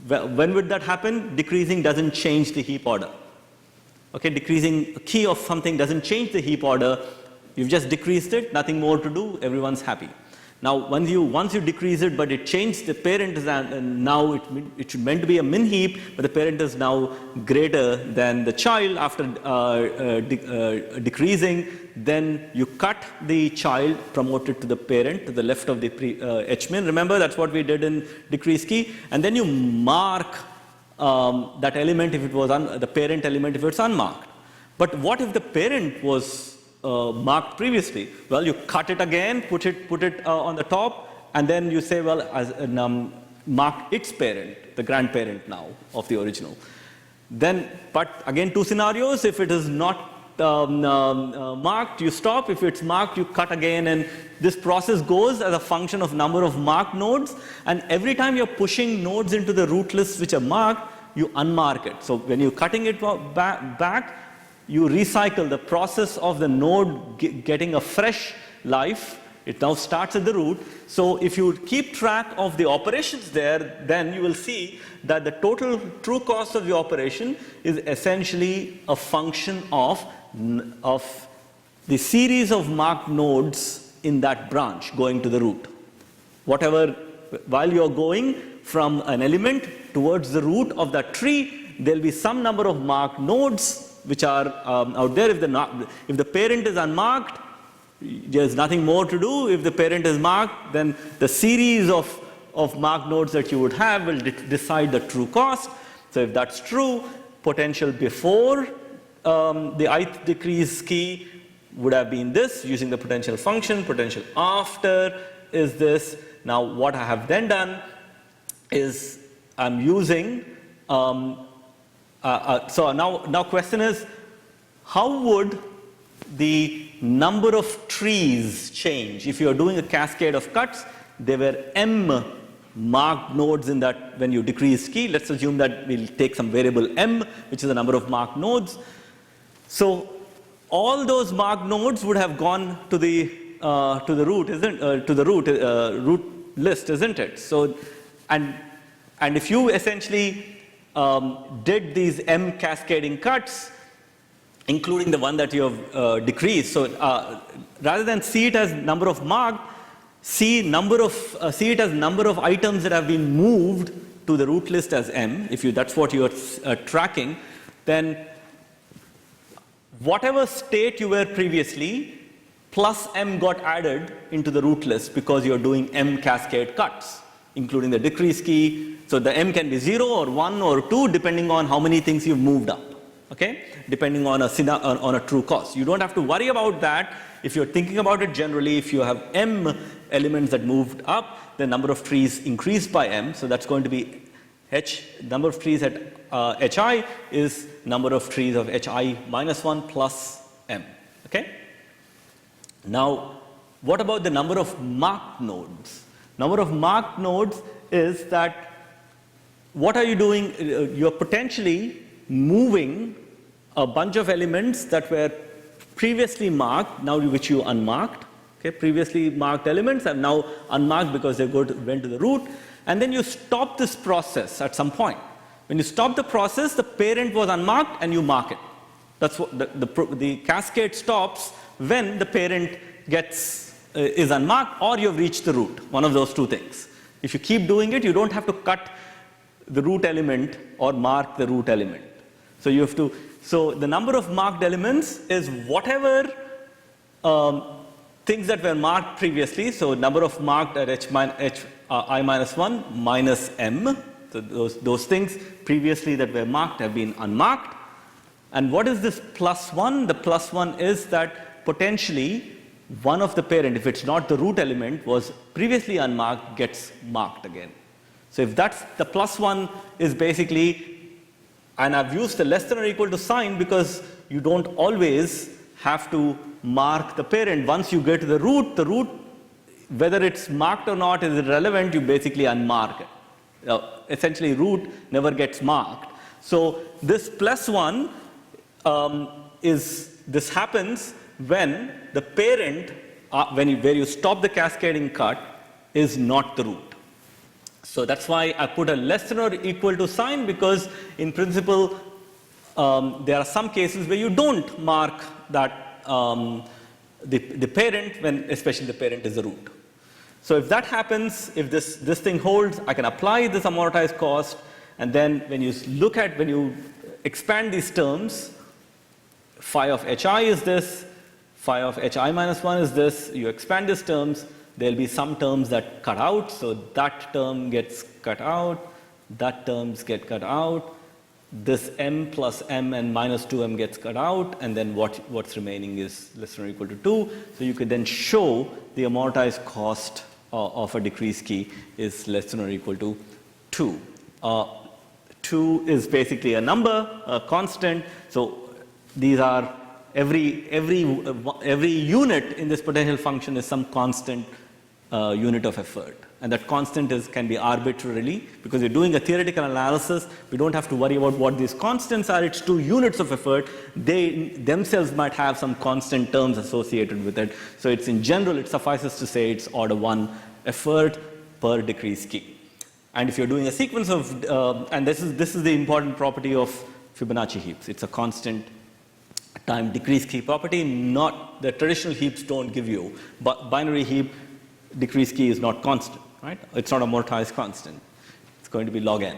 When would that happen? Decreasing doesn't change the heap order. Okay, decreasing a key of something doesn't change the heap order. You've just decreased it, nothing more to do, everyone's happy. Now, once you decrease it, but it changed the parent, and now it should meant to be a min heap, but the parent is now greater than the child after decreasing. Then you cut the child, promote it to the parent, to the left of the h min. Remember, that's what we did in decrease key. And then you mark that element if it was the parent element if it's unmarked. But what if the parent was marked previously? Well, you cut it again, put it on the top, and then you say, well, mark its parent, the grandparent now of the original. Then, but again, two scenarios. If it is not marked, you stop. If it's marked, you cut again, and this process goes as a function of number of marked nodes. And every time you're pushing nodes into the root list which are marked, you unmark it. So when you're cutting it back, you recycle the process of the node getting a fresh life. It now starts at the root. So if you keep track of the operations there, then you will see that the total true cost of the operation is essentially a function of the series of marked nodes in that branch going to the root. Whatever, while you're going from an element towards the root of that tree, there'll be some number of marked nodes which are out there. If the parent is unmarked, there's nothing more to do. If the parent is marked, then the series of marked nodes that you would have will decide the true cost. So if that's true, potential before the ith decrease key would have been this, using the potential function. Potential after is this. Now what I have then done is I'm using so now question is, how would the number of trees change? If you are doing a cascade of cuts, there were m marked nodes in that when you decrease key. Let's assume that we'll take some variable m, which is the number of marked nodes. So all those marked nodes would have gone to the root, root list, isn't it? So and if you essentially did these m cascading cuts, including the one that you have decreased. So rather than see it as number of marked, see it as number of items that have been moved to the root list as m. If that's what you are tracking, then whatever state you were previously, plus m got added into the root list because you are doing m cascade cuts, including the decrease key. So the m can be 0 or 1 or 2 depending on how many things you've moved up, okay? Depending on a true cost. You don't have to worry about that. If you're thinking about it generally, if you have m elements that moved up, the number of trees increased by m. So that's going to be number of trees at hi is number of trees of hi minus 1 plus m, okay? Now, what about the number of marked nodes? Number of marked nodes is that what are you doing? You're potentially moving a bunch of elements that were previously marked, now which you unmarked. Okay, previously marked elements are now unmarked because they went to the root. And then you stop this process at some point. When you stop the process, the parent was unmarked and you mark it. That's what the cascade stops when the parent is unmarked or you've reached the root, one of those two things. If you keep doing it, you don't have to cut the root element or mark the root element. So you have to, so the number of marked elements is whatever things that were marked previously. So number of marked at I minus 1 minus m. So those things previously that were marked have been unmarked. And what is this plus 1? The plus 1 is that potentially one of the parent, if it's not the root element, was previously unmarked, gets marked again. So if that's the plus 1 is basically, and I've used the less than or equal to sign because you don't always have to mark the parent. Once you get to the root, whether it's marked or not is irrelevant, you basically unmark it. Essentially root never gets marked. So this plus 1 this happens when the parent, where you stop the cascading cut, is not the root. So that's why I put a less than or equal to sign, because in principle, there are some cases where you don't mark that the parent, when especially the parent is the root. So if that happens, if this thing holds, I can apply this amortized cost, and then when you expand these terms, phi of hi is this, phi of hi minus 1 is this, you expand these terms, there will be some terms that cut out, so that term gets cut out, that terms get cut out, this m plus m and minus 2m gets cut out, and then what's remaining is less than or equal to 2. So you could then show the amortized cost of a decrease key is less than or equal to 2. 2 is basically a number, a constant, so these are every unit in this potential function is some constant unit of effort. And that constant can be arbitrarily, because we're doing a theoretical analysis, we don't have to worry about what these constants are, it's 2 units of effort. They themselves might have some constant terms associated with it. So it's in general, it suffices to say it's order 1 effort per decrease key. And if you're doing a sequence of, and this is the important property of Fibonacci heaps, it's a constant time decrease key property, not the traditional heaps don't give you, but binary heap decrease key is not constant, right? It's not amortized constant. It's going to be log n.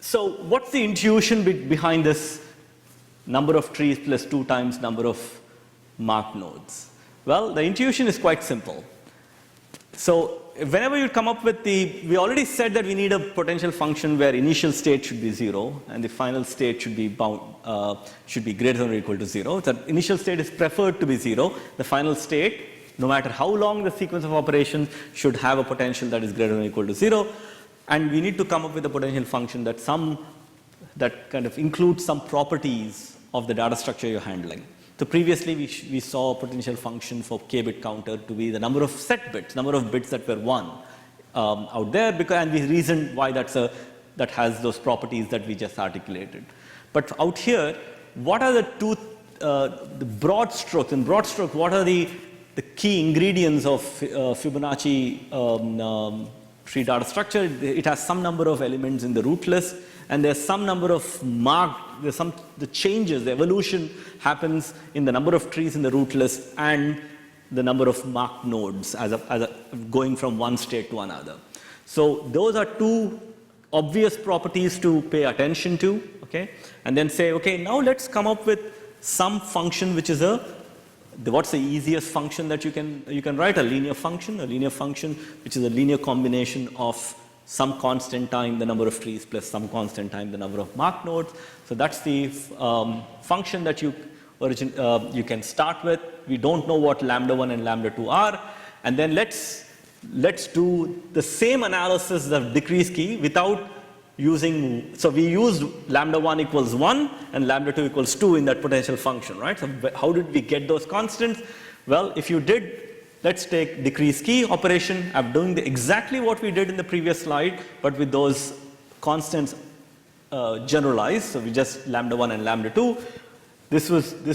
So what's the intuition behind this number of trees plus 2 times number of marked nodes? Well, the intuition is quite simple. So whenever you come up with we already said that we need a potential function where initial state should be 0 and the final state should be greater than or equal to 0. The initial state is preferred to be 0. The final state, no matter how long the sequence of operations, should have a potential that is greater than or equal to 0. And we need to come up with a potential function that kind of includes some properties of the data structure you're handling. So previously we saw a potential function for k-bit counter to be the number of set bits, number of bits that were 1 out there, and we reasoned why that has those properties that we just articulated. But out here, what are the broad strokes? In broad stroke, what are the key ingredients of Fibonacci tree data structure? It has some number of elements in the root list, and there's some number of the changes, the evolution happens in the number of trees in the root list and the number of marked nodes as going from one state to another. So those are 2 obvious properties to pay attention to, okay? And then say, okay, now let's come up with some function which is what's the easiest function that you can write? A linear function which is a linear combination of some constant time the number of trees plus some constant time the number of marked nodes. So that's the function that you can start with. We don't know what lambda 1 and lambda 2 are, and then let's do the same analysis of decrease key without using, so we used lambda 1 equals 1 and lambda 2 equals 2 in that potential function, right? So how did we get those constants? Well, if you did, let's take decrease key operation. I'm doing exactly what we did in the previous slide, but with those constants generalized. So we just lambda 1 and lambda 2. This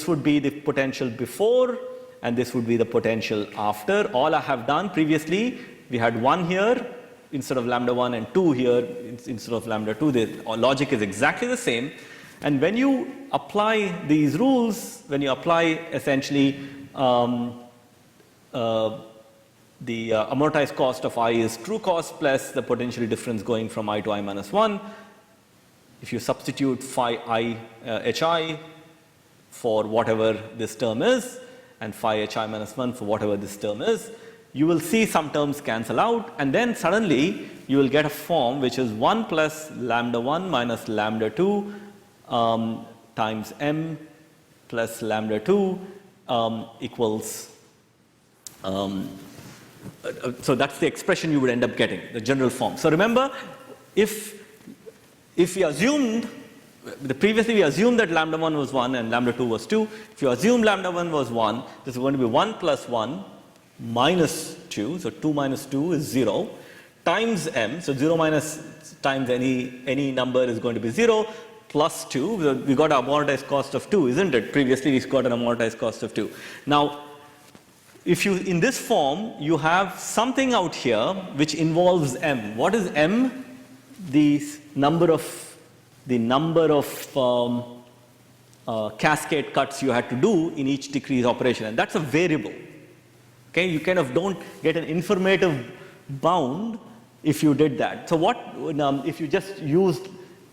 would be the potential before, and this would be the potential after. All I have done previously, we had 1 here, instead of lambda 1 and 2 here, instead of lambda 2, the logic is exactly the same. And when you apply these rules, when you apply essentially the amortized cost of I is true cost plus the potential difference going from I to I minus 1. If you substitute phi I hi for whatever this term is and phi hi minus 1 for whatever this term is, you will see some terms cancel out, and then suddenly you will get a form which is 1 plus lambda 1 minus lambda 2 times m plus lambda 2 equals so that's the expression you would end up getting, the general form. So remember, if we assumed, previously we assumed that lambda 1 was 1 and lambda 2 was 2. If you assume lambda 1 was 1, this is going to be 1 plus 1 minus 2, so 2 minus 2 is 0, times m, so 0 minus times any number is going to be 0, plus 2, we got an amortized cost of 2, isn't it? Previously we got an amortized cost of 2. Now, if you, in this form, you have something out here which involves m. What is m? The number of cascade cuts you had to do in each decrease operation, and that's a variable. Okay, you kind of don't get an informative bound if you did that. So what if you just used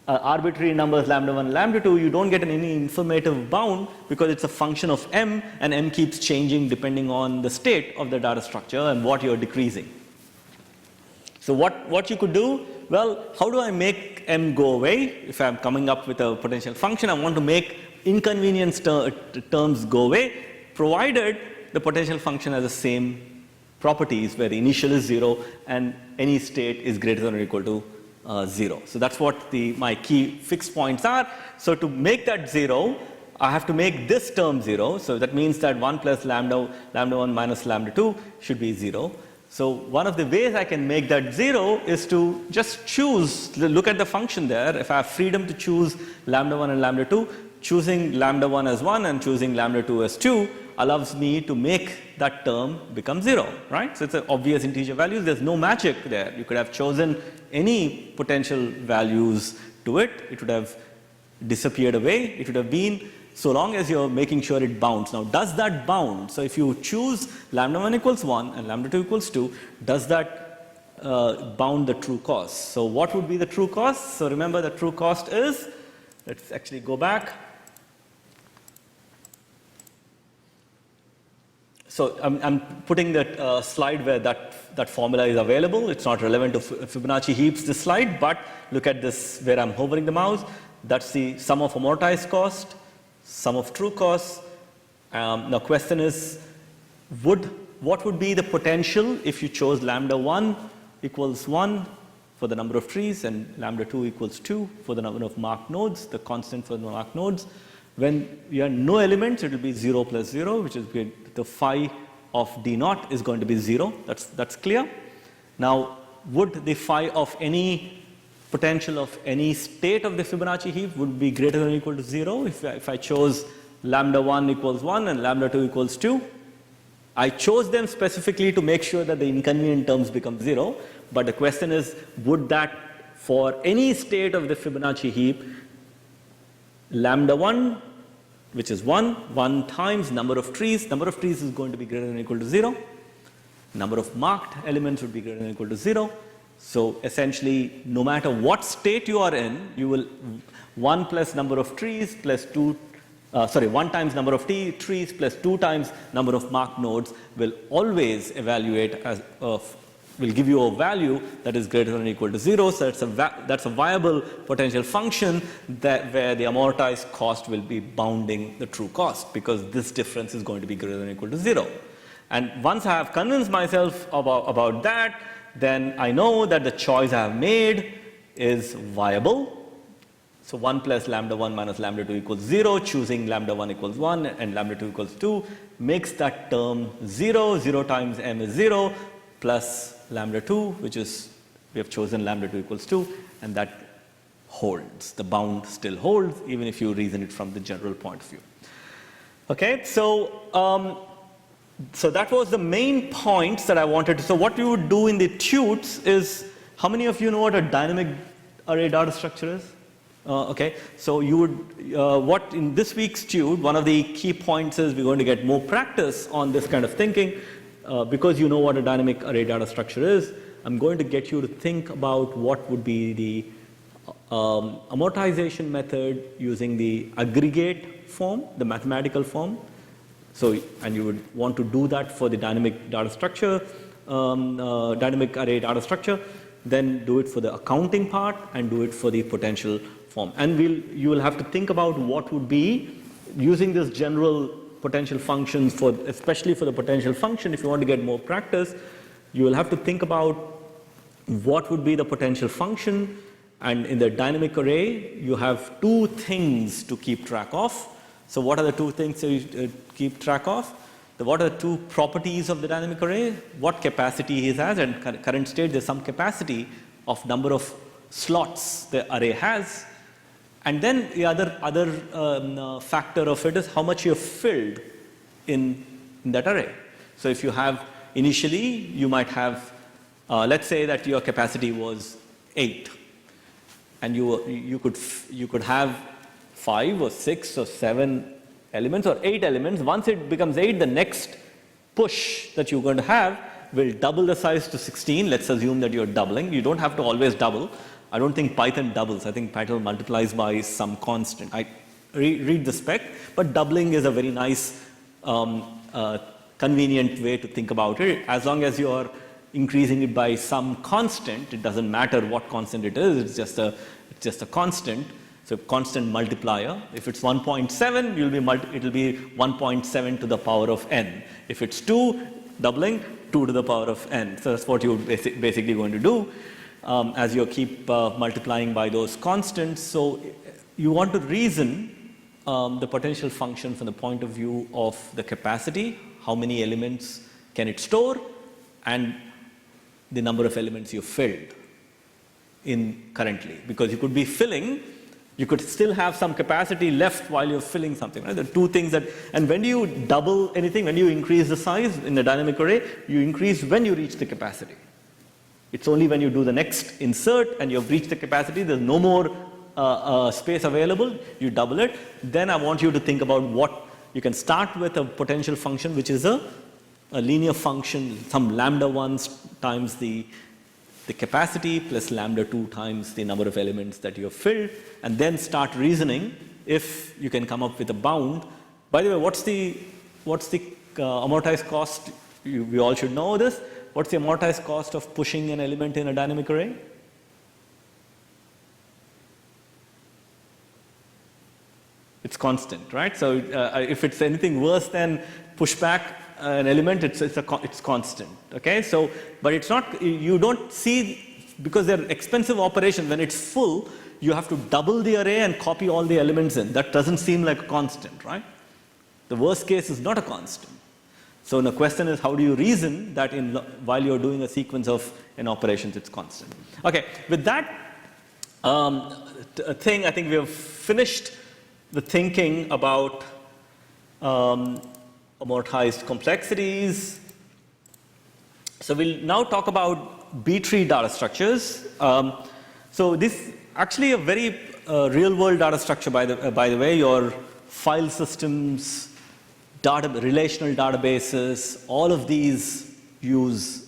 arbitrary numbers lambda 1, lambda 2, you don't get any informative bound because it's a function of m, and m keeps changing depending on the state of the data structure and what you're decreasing. So what you could do, well, how do I make m go away? If I'm coming up with a potential function, I want to make inconvenience terms go away, provided the potential function has the same properties where the initial is 0 and any state is greater than or equal to 0. So that's what my key fixed points are. So to make that 0, I have to make this term 0. So that means that 1 plus lambda 1 minus lambda 2 should be 0. So one of the ways I can make that 0 is to just choose, look at the function there. If I have freedom to choose lambda 1 and lambda 2, choosing lambda 1 as 1 and choosing lambda 2 as 2 allows me to make that term become 0, right? So it's an obvious integer value. There's no magic there. You could have chosen any potential values to it. It would have disappeared away. It would have been, so long as you're making sure it bounds. Now, does that bound? So if you choose lambda 1 equals 1 and lambda 2 equals 2, does that bound the true cost? So what would be the true cost? So remember, the true cost is, let's actually go back. So I'm putting that slide where that formula is available. It's not relevant to Fibonacci heaps, this slide, but look at this where I'm hovering the mouse. That's the sum of amortized cost, sum of true costs. Now question is, what would be the potential if you chose lambda 1 equals 1 for the number of trees and lambda 2 equals 2 for the number of marked nodes, the constant for the marked nodes? When you have no elements, it will be 0 plus 0, which is the phi of d naught is going to be 0. That's clear. Now, would the phi of any potential of any state of the Fibonacci heap would be greater than or equal to 0 if I chose lambda 1 equals 1 and lambda 2 equals 2? I chose them specifically to make sure that the inconvenient terms become 0, but the question is, would that for any state of the Fibonacci heap, lambda 1, which is 1 times number of trees is going to be greater than or equal to 0. Number of marked elements would be greater than or equal to 0. So essentially, no matter what state you are in, you will 1 plus number of trees plus 1 times number of trees plus 2 times number of marked nodes will always evaluate as will give you a value that is greater than or equal to 0. So that's a viable potential function where the amortized cost will be bounding the true cost, because this difference is going to be greater than or equal to 0. And once I have convinced myself about that, then I know that the choice I have made is viable. So 1 plus lambda 1 minus lambda 2 equals 0, choosing lambda 1 equals 1 and lambda 2 equals 2 makes that term 0. 0 times m is 0 plus lambda 2, which is, we have chosen lambda 2 equals 2, and that holds. The bound still holds, even if you reason it from the general point of view. Okay, so that was the main points that I wanted to. So what we would do in the tutes is How many of you know what a dynamic array data structure is? Okay, so you would, what in this week's tune, one of the key points is we're going to get more practice on this kind of thinking. Because you know what a dynamic array data structure is, I'm going to get you to think about what would be the amortization method using the aggregate form, the mathematical form. So, and you would want to do that for the dynamic data structure, dynamic array data structure, then do it for the accounting part and do it for the potential form. And you will have to think about what would be using this general potential functions for, especially for the potential function, if you want to get more practice, you will have to think about what would be the potential function. And in the dynamic array, you have two things to keep track of. So what are the two things that you keep track of? What are the two properties of the dynamic array? What capacity it has, and current state, there's some capacity of number of slots the array has. And then the other factor of it is how much you've filled in that array. So if you have, initially, you might have, let's say that your capacity was 8. And you could have 5 or 6 or 7 elements or 8 elements. Once it becomes 8, the next push that you're going to have will double the size to 16. Let's assume that you're doubling. You don't have to always double. I don't think Python doubles. I think Python multiplies by some constant. I read the spec, but doubling is a very nice, convenient way to think about it. As long as you're increasing it by some constant, it doesn't matter what constant it is. It's just a constant. So constant multiplier. If it's 1.7, it'll be 1.7 to the power of n. If it's 2, doubling, 2 to the power of n. So that's what you're basically going to do as you keep multiplying by those constants. So you want to reason the potential function from the point of view of the capacity, how many elements can it store, and the number of elements you filled in currently. Because you could be filling, you could still have some capacity left while you're filling something. Right? The two things that, and when you double anything, when you increase the size in the dynamic array, you increase when you reach the capacity. It's only when you do the next insert and you've reached the capacity, there's no more space available, you double it. Then I want you to think about what, you can start with a potential function which is a linear function, some lambda 1 times the capacity plus lambda 2 times the number of elements that you have filled, and then start reasoning if you can come up with a bound. By the way, what's the amortized cost? We all should know this. What's the amortized cost of pushing an element in a dynamic array? It's constant, right? So if it's anything worse than pushback an element, it's constant. Okay, so but it's not. You don't see, because they're expensive operations. When it's full, you have to double the array and copy all the elements in. That doesn't seem like a constant, right? The worst case is not a constant. So the question is, how do you reason that while you're doing a sequence of operations, it's constant? Okay, with that thing, I think we have finished the thinking about amortized complexities. So we'll now talk about B-tree data structures. So this actually a very real-world data structure, by the way. Your file systems, relational databases, all of these use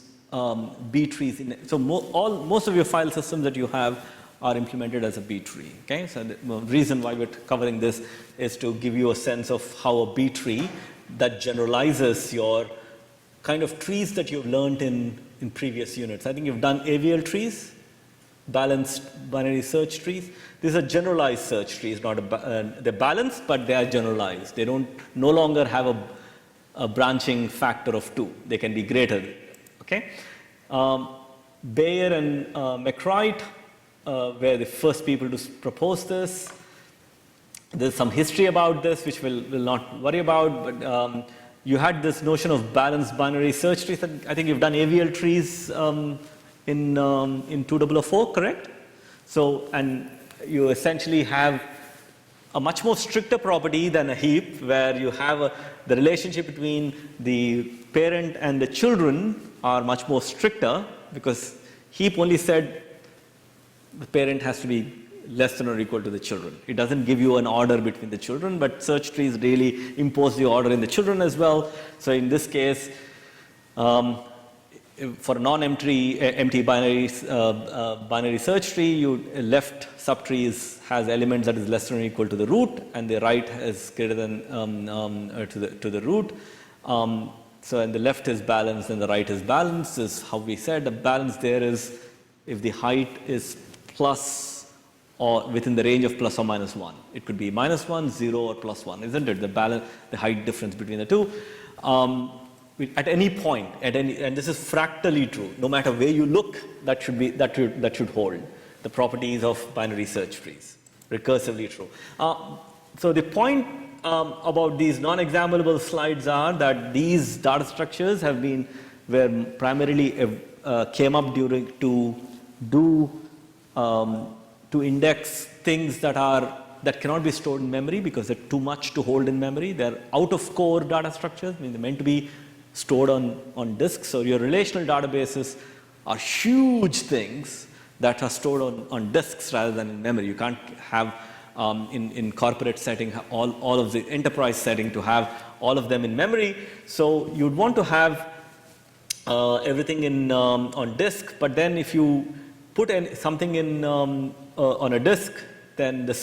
B-trees. So most of your file systems that you have are implemented as a B-tree. Okay, so the reason why we're covering this is to give you a sense of how a B-tree that generalizes your kind of trees that you've learned in previous units. I think you've done AVL trees, balanced binary search trees. These are generalized search trees, they're balanced, but they are generalized. They no longer have a branching factor of 2. They can be greater. Okay, Bayer and McWright were the first people to propose this. There's some history about this, which we'll not worry about, but you had this notion of balanced binary search trees. I think you've done AVL trees in 2004, correct? So, and you essentially have a much more stricter property than a heap, where you have the relationship between the parent and the children are much more stricter, because Heap only said the parent has to be less than or equal to the children. It doesn't give you an order between the children, but search trees really impose the order in the children as well. So in this case, for a non-empty binary search tree, you left subtree has elements that is less than or equal to the root, and the right is greater than to the root. So and the left is balanced and the right is balanced, is how we said. The balance there is if the height is plus or within the range of plus or minus 1. It could be minus 1, 0, or plus 1, isn't it? The balance, the height difference between the two. At any point, and this is fractally true. No matter where you look, that should hold the properties of binary search trees. Recursively true. So the point about these non-examinable slides are that these data structures were primarily came up to index things that cannot be stored in memory because they're too much to hold in memory. They're out of core data structures. I mean, they're meant to be stored on disks. So your relational databases are huge things that are stored on disks rather than in memory. You can't have in corporate setting all of the enterprise setting to have all of them in memory. So you'd want to have everything on disk, but then if you put something in on a disk, then the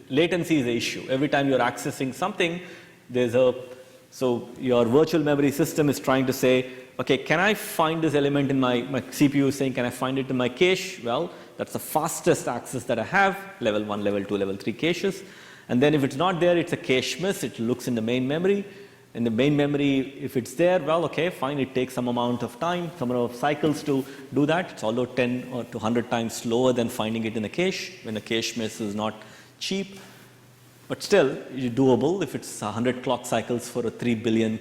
latency is the issue. Every time you're accessing something, so your virtual memory system is trying to say, okay, can I find this element in my CPU is saying, can I find it in my cache? Well, that's the fastest access that I have, level 1, level 2, level 3 caches. And then if it's not there, it's a cache miss. It looks in the main memory. In the main memory, if it's there, well, okay, fine. It takes some amount of time, some amount of cycles to do that. It's although 10 or to 100 times slower than finding it in a cache, when a cache miss is not cheap. But still, it's doable. If it's 100 clock cycles for a 3 billion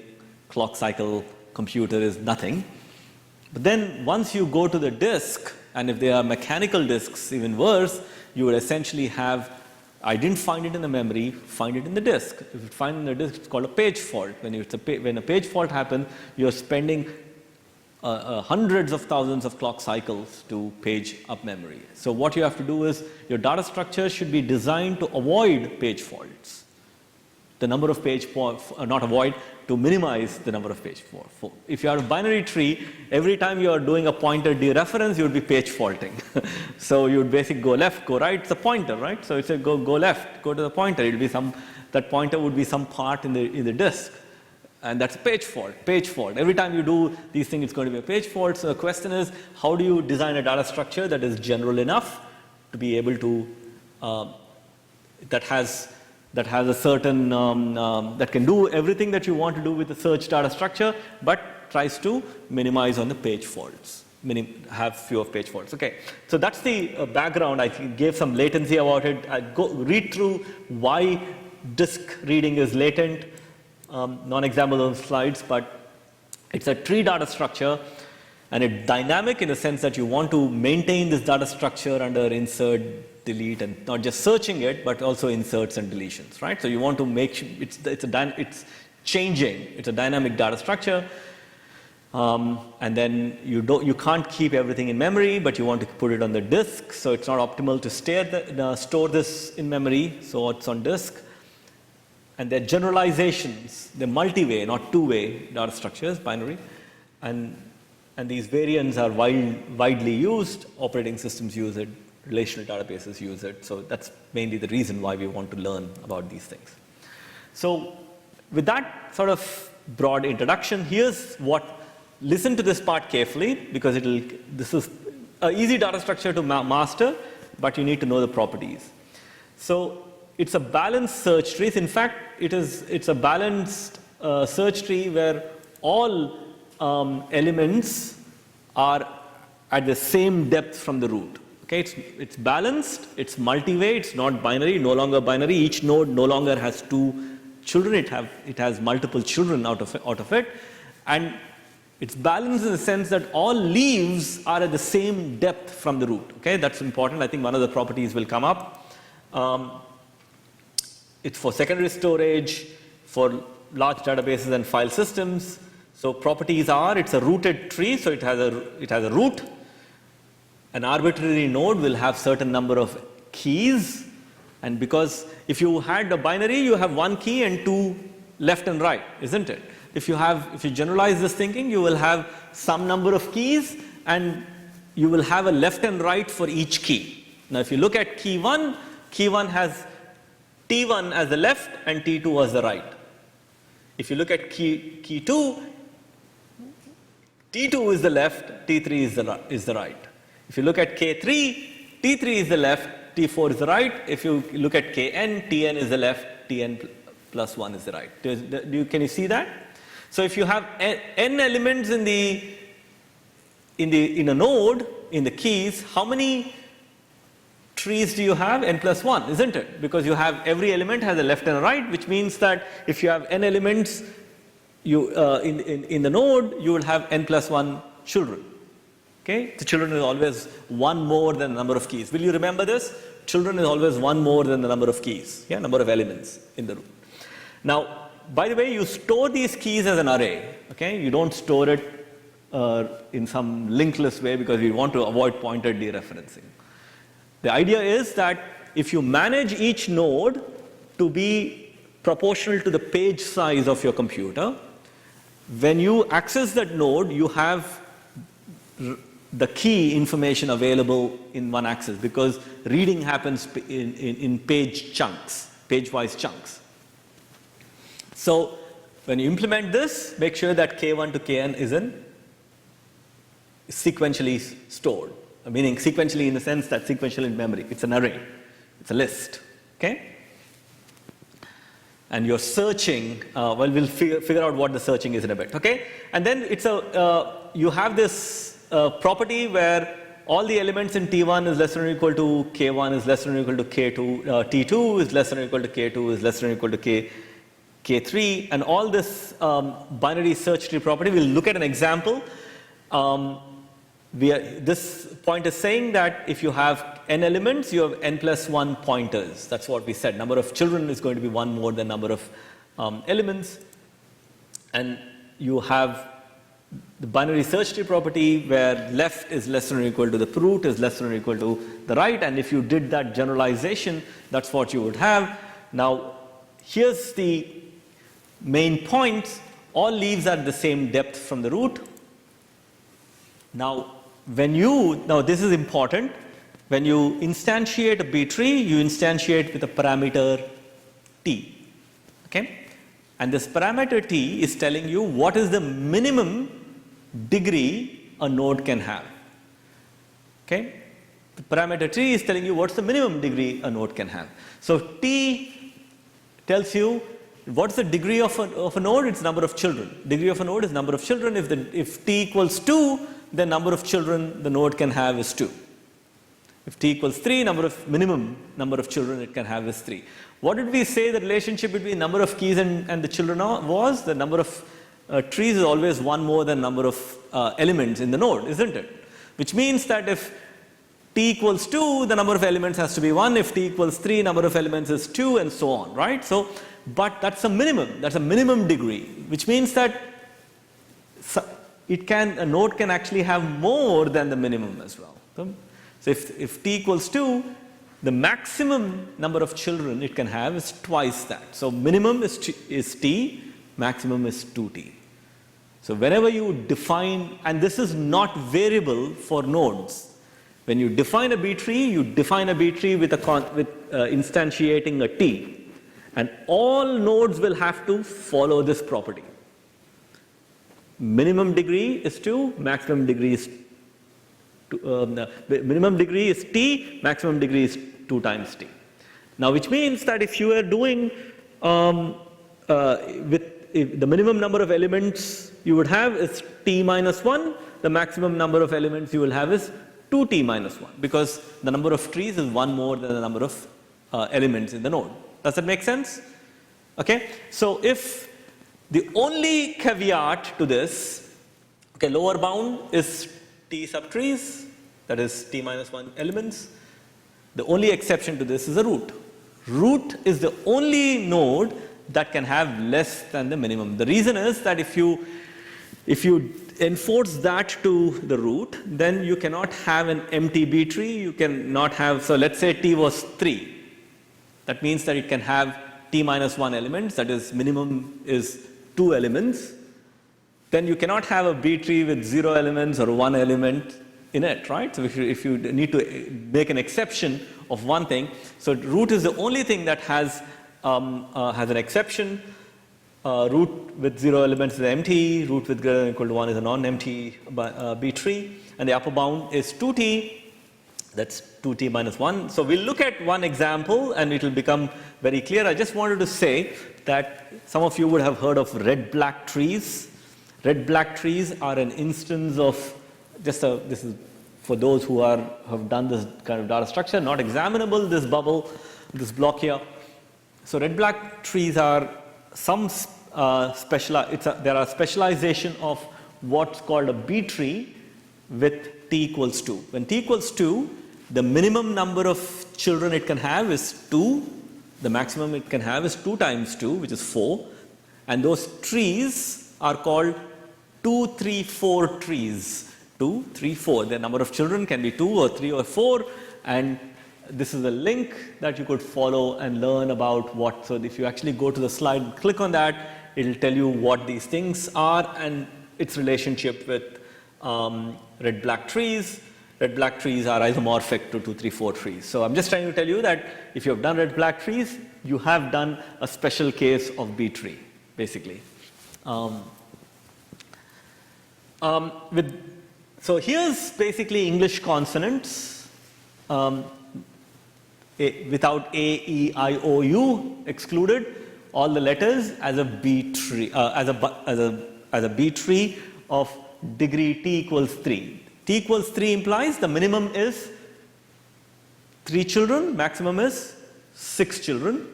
clock cycle computer is nothing. But then once you go to the disk, and if they are mechanical disks, even worse, you would essentially have, I didn't find it in the memory, find it in the disk. If you find it in the disk, it's called a page fault. When a page fault happens, you're spending hundreds of thousands of clock cycles to page up memory. So what you have to do is, your data structure should be designed to avoid page faults. The number of page faults, not avoid, to minimize the number of page faults. If you have a binary tree, every time you are doing a pointer dereference, you would be page faulting. So you would basically go left, go right, it's a pointer, right? So it's a go left, go to the pointer. It'll be that pointer would be some part in the disk. And that's a page fault, page fault. Every time you do these things, it's going to be a page fault. So the question is, how do you design a data structure that is general enough to be able to, that has a certain, that can do everything that you want to do with the search data structure, but tries to minimize on the page faults, have fewer page faults. Okay, so that's the background. I gave some latency about it. I read through why disk reading is latent, non-example slides, but it's a tree data structure, and it's dynamic in the sense that you want to maintain this data structure under insert, delete, and not just searching it, but also inserts and deletions, right? So you want to make sure it's changing. It's a dynamic data structure, and then you can't keep everything in memory, but you want to put it on the disk. So it's not optimal to store this in memory. So it's on disk, and they're generalizations. They're multi-way, not two-way data structures, binary, and these variants are widely used. Operating systems use it. Relational databases use it. So that's mainly the reason why we want to learn about these things. So with that sort of broad introduction, listen to this part carefully, because this is an easy data structure to master, but you need to know the properties. So it's a balanced search tree. In fact, it's a balanced search tree where all elements are at the same depth from the root. Okay, it's balanced, it's multi-way, it's not binary, no longer binary. Each node no longer has two children, it has multiple children out of it. And it's balanced in the sense that all leaves are at the same depth from the root. Okay, that's important. I think one of the properties will come up. It's for secondary storage, for large databases and file systems. So properties are, it's a rooted tree, so it has a root. an arbitrary node will have certain number of keys, and because if you had a binary, you have one key and two left and right, isn't it? If you generalize this thinking, you will have some number of keys and you will have a left and right for each key. Now if you look at key 1 has T1 as the left and T2 as the right. If you look at key 2, T2 is the left, T3 is the right. If you look at K3, T3 is the left, T4 is the right. If you look at Kn, Tn is the left, Tn plus 1 is the right. Can you see that? So if you have n elements in a node, in the keys, how many trees do you have? N plus 1, isn't it? Because you have every element has a left and a right, which means that if you have n elements in the node, you will have n plus 1 children. Okay? The children is always one more than the number of keys. Will you remember this? Children is always one more than the number of keys, yeah, number of elements in the root. Now, by the way, you store these keys as an array. Okay? You don't store it in some linkless way because we want to avoid pointer dereferencing. The idea is that if you manage each node to be proportional to the page size of your computer, when you access that node, you have the key information available in one access because reading happens in page chunks, page-wise chunks. So when you implement this, make sure that K1 to Kn is sequentially stored, meaning sequentially in the sense that sequential in memory. It's an array. It's a list. Okay? And you're searching, well, we'll figure out what the searching is in a bit. Okay? And then it's you have this property where all the elements in T1 is less than or equal to K1 is less than or equal to K2, T2 is less than or equal to K2 is less than or equal to K3, and all this binary search tree property. We'll look at an example. This point is saying that if you have n elements, you have n plus 1 pointers. That's what we said. Number of children is going to be one more than number of elements. And you have the binary search tree property where left is less than or equal to the root is less than or equal to the right. And if you did that generalization, that's what you would have. Now, here's the main points. All leaves are at the same depth from the root. Now, this is important. When you instantiate a B tree, you instantiate with a parameter T. Okay? And this parameter T is telling you what is the minimum degree a node can have. Okay? The parameter T is telling you what's the minimum degree a node can have. So T tells you what's the degree of a node? It's number of children. Degree of a node is number of children. If T equals 2, the number of children the node can have is 2. If T equals 3, minimum number of children it can have is 3. What did we say the relationship between number of keys and the children was? The number of trees is always one more than number of elements in the node, isn't it? Which means that if T equals 2, the number of elements has to be 1. If T equals 3, number of elements is 2, and so on, right? So, but that's a minimum. That's a minimum degree, which means that a node can actually have more than the minimum as well. So if T equals 2, the maximum number of children it can have is twice that. So minimum is T, maximum is 2T. So whenever you define, and this is not variable for nodes. When you define a B tree, you define a B tree with instantiating a T. And all nodes will have to follow this property. Minimum degree is 2, maximum degree is minimum degree is T, maximum degree is 2 times T. Now, which means that if you are doing if the minimum number of elements you would have is T minus 1, the maximum number of elements you will have is 2T minus 1, because the number of trees is one more than the number of elements in the node. Does that make sense? Okay. So if the only caveat to this, okay, lower bound is T subtrees, that is T minus 1 elements. The only exception to this is a root. Root is the only node that can have less than the minimum. The reason is that if you If you enforce that to the root, then you cannot have an empty B tree. You cannot have, so let's say T was 3. That means that it can have T minus 1 elements, that is minimum is 2 elements. Then you cannot have a B tree with 0 elements or 1 element in it, right? So if you need to make an exception of one thing, so root is the only thing that has an exception. Root with 0 elements is empty, root with greater than or equal to 1 is a non-empty B tree, and the upper bound is 2t, that's 2t minus 1. So we'll look at one example and it will become very clear. I just wanted to say that some of you would have heard of red-black trees. Red-black trees are an instance of, this is for those who have done this kind of data structure, not examinable, this bubble, this block here. So red-black trees are some there are specialization of what's called a B tree with t equals 2. When t equals 2, the minimum number of children it can have is 2. The maximum it can have is 2 times 2, which is 4. And those trees are called 2, 3, 4 trees. 2, 3, 4. The number of children can be 2 or 3 or 4. And this is a link that you could follow and learn about what. So if you actually go to the slide and click on that, it will tell you what these things are and its relationship with red-black trees. Red-black trees are isomorphic to 2, 3, 4 trees. So I'm just trying to tell you that if you have done red-black trees, you have done a special case of B tree, basically. So here's basically English consonants. Without A, E, I, O, U excluded, all the letters as a B tree, as a B tree of degree T equals 3. T equals 3 implies the minimum is 3 children, maximum is 6 children,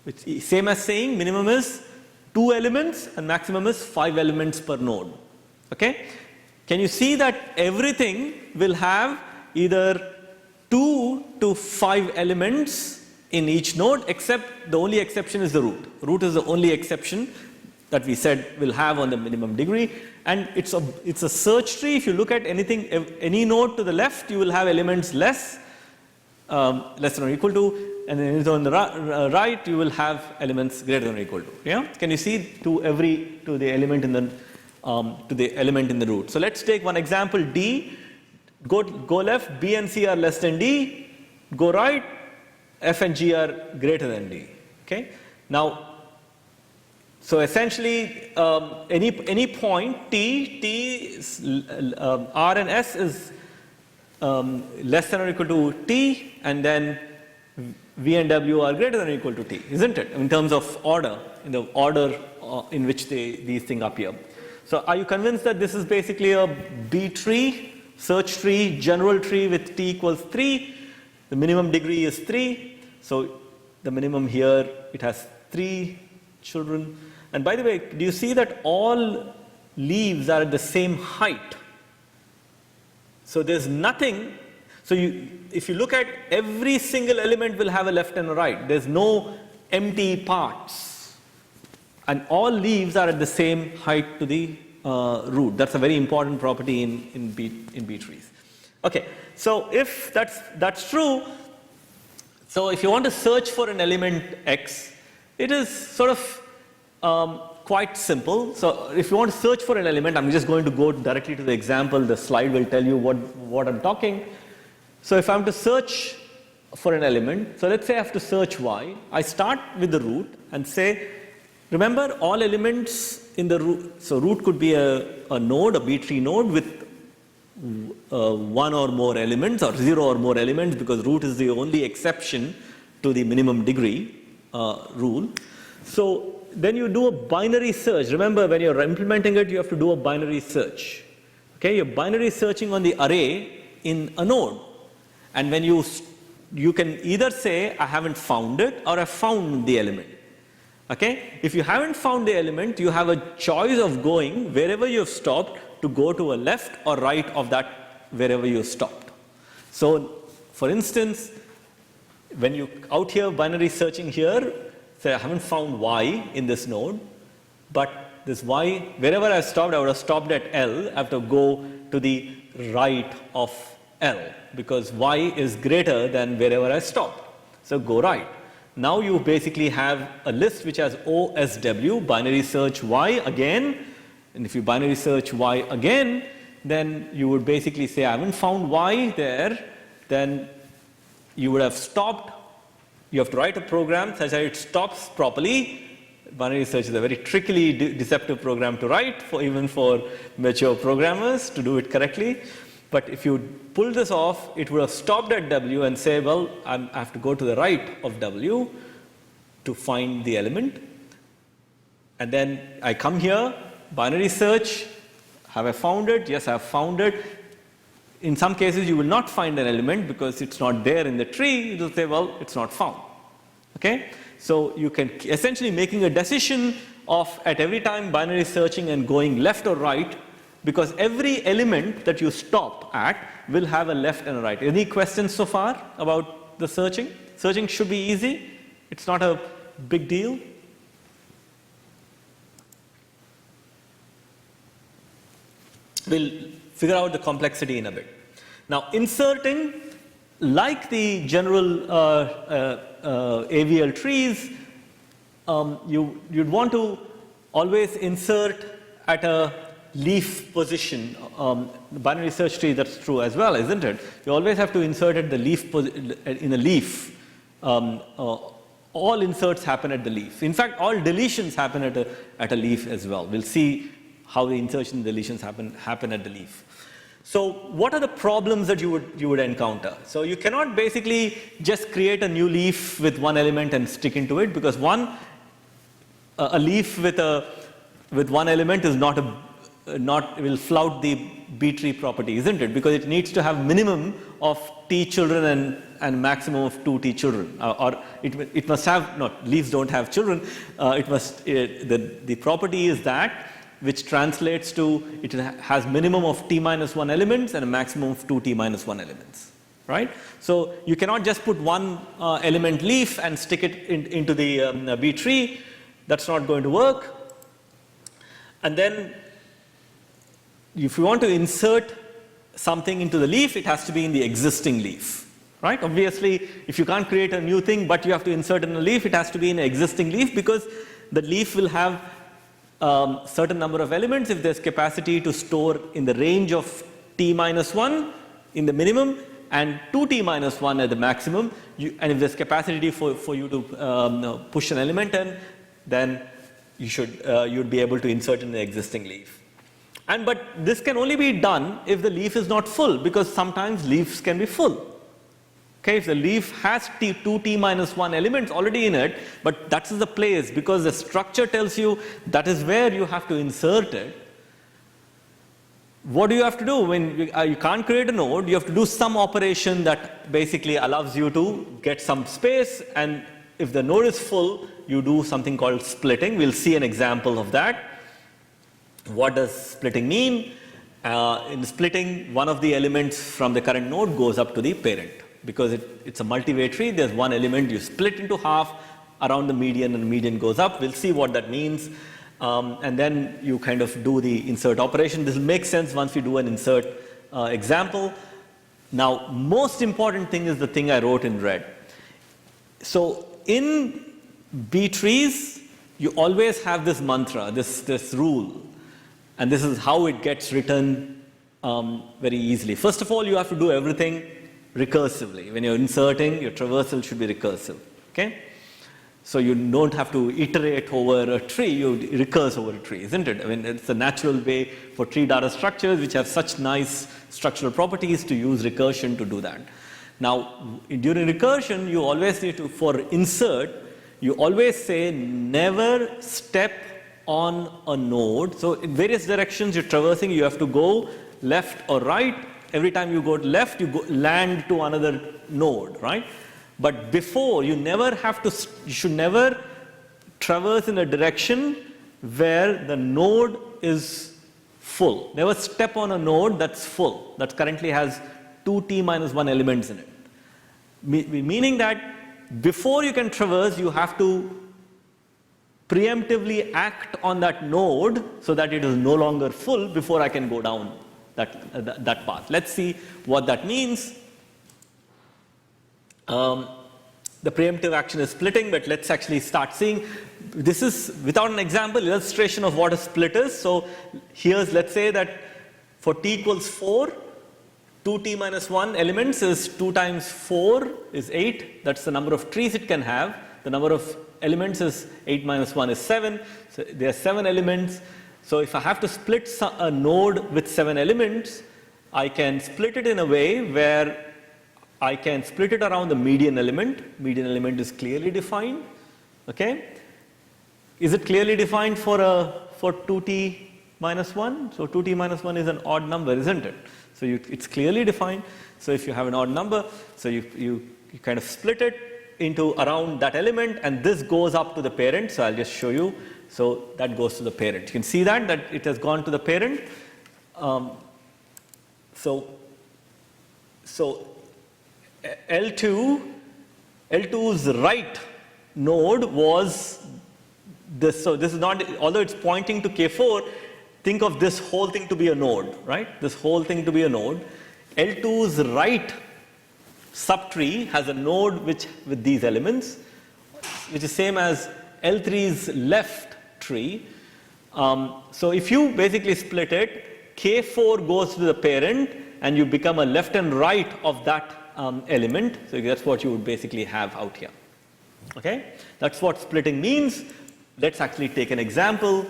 which is same as saying minimum is 2 elements and maximum is 5 elements per node. Okay? Can you see that everything will have either 2 to 5 elements in each node, except the only exception is the root. Root is the only exception that we said will have on the minimum degree, and it's a search tree. If you look at any node to the left, you will have elements less than or equal to, and then on the right you will have elements greater than or equal to. Yeah, can you see to the element in the root? So let's take one example. D. Go left, B and C are less than D. Go right, F and G are greater than D. Okay. Now, so essentially, any point T R and S is less than or equal to T, and then V and W are greater than or equal to T, isn't it? In terms of order, in the order in which these things appear. So, are you convinced that this is basically a B tree? Search tree, general tree with T equals 3. The minimum degree is 3. So the minimum here, it has 3 children. And by the way, do you see that all leaves are at the same height? So there's nothing. So if you look at every single element will have a left and a right. There's no empty parts. And all leaves are at the same height to the root. That's a very important property in B trees. Okay, so if that's true, so if you want to search for an element X, it is sort of quite simple. So if you want to search for an element, I'm just going to go directly to the example. The slide will tell you what I'm talking. So if I'm to search for an element, so let's say I have to search Y, I start with the root and say, remember all elements in the root, so root could be a node, a B tree node with 1 or more elements or 0 or more elements, because root is the only exception to the minimum degree rule. So then you do a binary search. Remember, when you're implementing it, you have to do a binary search. Okay, you're binary searching on the array in a node. And when you can either say, I haven't found it, or I found the element. Okay? If you haven't found the element, you have a choice of going wherever you've stopped to go to a left or right of that wherever you stopped. So, for instance, when you out here binary searching here, say I haven't found Y in this node, but this y, wherever I stopped, I would have stopped at L. I have to go to the right of L because y is greater than wherever I stopped. So go right. Now you basically have a list which has OSW, binary search y again. And if you binary search y again, then you would basically say, I haven't found y there. Then you would have stopped. You have to write a program such that it stops properly. Binary search is a very trickily deceptive program to write, even for mature programmers to do it correctly. But if you pull this off, it would have stopped at W and say, well, I have to go to the right of W to find the element. And then I come here, binary search. Have I found it? Yes, I have found it. In some cases, you will not find an element because it's not there in the tree. It will say, well, it's not found. Okay? So you can essentially making a decision of at every time binary searching and going left or right, because every element that you stop at will have a left and a right. Any questions so far about the searching? Searching should be easy. It's not a big deal. We'll figure out the complexity in a bit. Now, inserting, like the general AVL trees, you'd want to always insert at a leaf position. The binary search tree, that's true as well, isn't it? You always have to insert at the leaf in a leaf. All inserts happen at the leaf. In fact, all deletions happen at a leaf as well. We'll see how the insertion and deletions happen at the leaf. So what are the problems that you would encounter? So you cannot basically just create a new leaf with one element and stick into it, because a leaf with one element is will flout the B tree property, isn't it? Because it needs to have minimum of t children and maximum of 2 t children, or it must have, no, leaves don't have children. The property is that, which translates to it has minimum of t minus 1 elements and a maximum of 2 t minus 1 elements, right? So you cannot just put one element leaf and stick it into the B tree. That's not going to work. And then if you want to insert something into the leaf, it has to be in the existing leaf, right? Obviously, if you can't create a new thing, but you have to insert in a leaf, it has to be in an existing leaf, because the leaf will have certain number of elements if there's capacity to store in the range of t minus 1 in the minimum and 2t minus 1 at the maximum. And if there's capacity for you to push an element in, then you'd be able to insert in the existing leaf. But this can only be done if the leaf is not full, because sometimes leaves can be full. Okay, if the leaf has 2t minus 1 elements already in it, but that's the place, because the structure tells you that is where you have to insert it. What do you have to do? When you can't create a node, you have to do some operation that basically allows you to get some space, and if the node is full, you do something called splitting. We'll see an example of that. What does splitting mean? In splitting, one of the elements from the current node goes up to the parent. Because it's a multi-way tree, there's one element, you split into half around the median, and the median goes up. We'll see what that means. And then you kind of do the insert operation. This will make sense once we do an insert example. Now, most important thing is the thing I wrote in red. So in B trees, you always have this mantra, this rule. And this is how it gets written very easily. First of all, you have to do everything recursively. When you're inserting, your traversal should be recursive. Okay? So you don't have to iterate over a tree, you recurse over a tree, isn't it? I mean, it's a natural way for tree data structures which have such nice structural properties to use recursion to do that. Now, during recursion, you always need to, for insert, you always say never step on a node. So in various directions you're traversing, you have to go left or right. Every time you go left, you land to another node, right? But before, you should never traverse in a direction where the node is full. Never step on a node that's full, that currently has 2t minus 1 elements in it. Meaning that before you can traverse, you have to preemptively act on that node so that it is no longer full before I can go down that path. Let's see what that means. The preemptive action is splitting, but let's actually start seeing. This is, without an example, illustration of what a split is. So here's, let's say that for t equals 4, 2t minus 1 elements is 2 times 4 is 8. That's the number of trees it can have. The number of elements is 8 minus 1 is 7. So there are 7 elements. So if I have to split a node with 7 elements, I can split it in a way where I can split it around the median element. Median element is clearly defined. Okay? Is it clearly defined for 2t minus 1? So 2t minus 1 is an odd number, isn't it? So it's clearly defined. So if you have an odd number, so you kind of split it into around that element, and this goes up to the parent. So I'll just show you. So that goes to the parent. You can see that it has gone to the parent. So L2's right node was this. So this is not, although it's pointing to K4, think of this whole thing to be a node, right? This whole thing to be a node. L2's right subtree has a node with these elements, which is same as L3's left tree. So if you basically split it, K4 goes to the parent, and you become a left and right of that element. So that's what you would basically have out here. Okay? That's what splitting means. Let's actually take an example.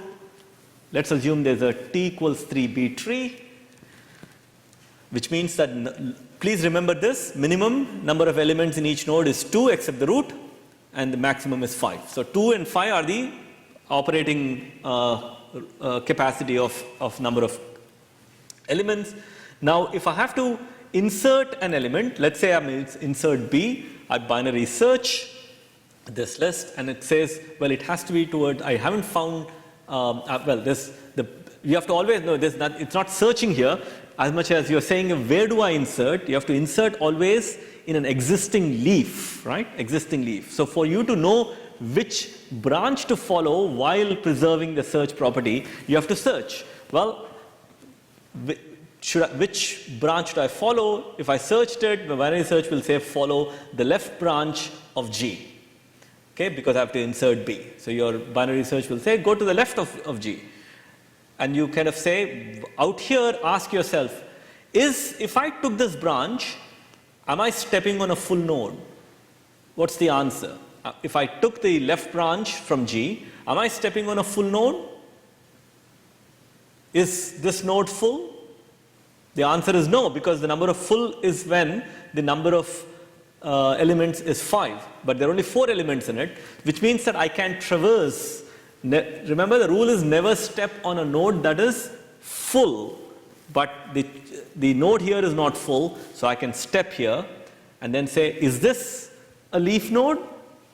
Let's assume there's a t equals 3b tree, which means that, please remember this, minimum number of elements in each node is 2 except the root, and the maximum is 5. So 2 and 5 are the operating capacity of number of elements. Now if I have to insert an element, let's say I insert B, I binary search this list, and it says, well, it has to be toward, I haven't found, you have to always know this, it's not searching here as much as you're saying, where do I insert? You have to insert always in an existing leaf, right? Existing leaf. So for you to know which branch to follow while preserving the search property, you have to search. Well, which branch do I follow? If I searched it, the binary search will say follow the left branch of G. Okay, because I have to insert B. So your binary search will say go to the left of G. And you kind of say, out here, ask yourself, if I took this branch, am I stepping on a full node? What's the answer? If I took the left branch from G, am I stepping on a full node? Is this node full? The answer is no, because the number of full is when the number of elements is 5. But there are only 4 elements in it, which means that I can traverse. Remember, the rule is never step on a node that is full, but the node here is not full, so I can step here and then say, is this a leaf node?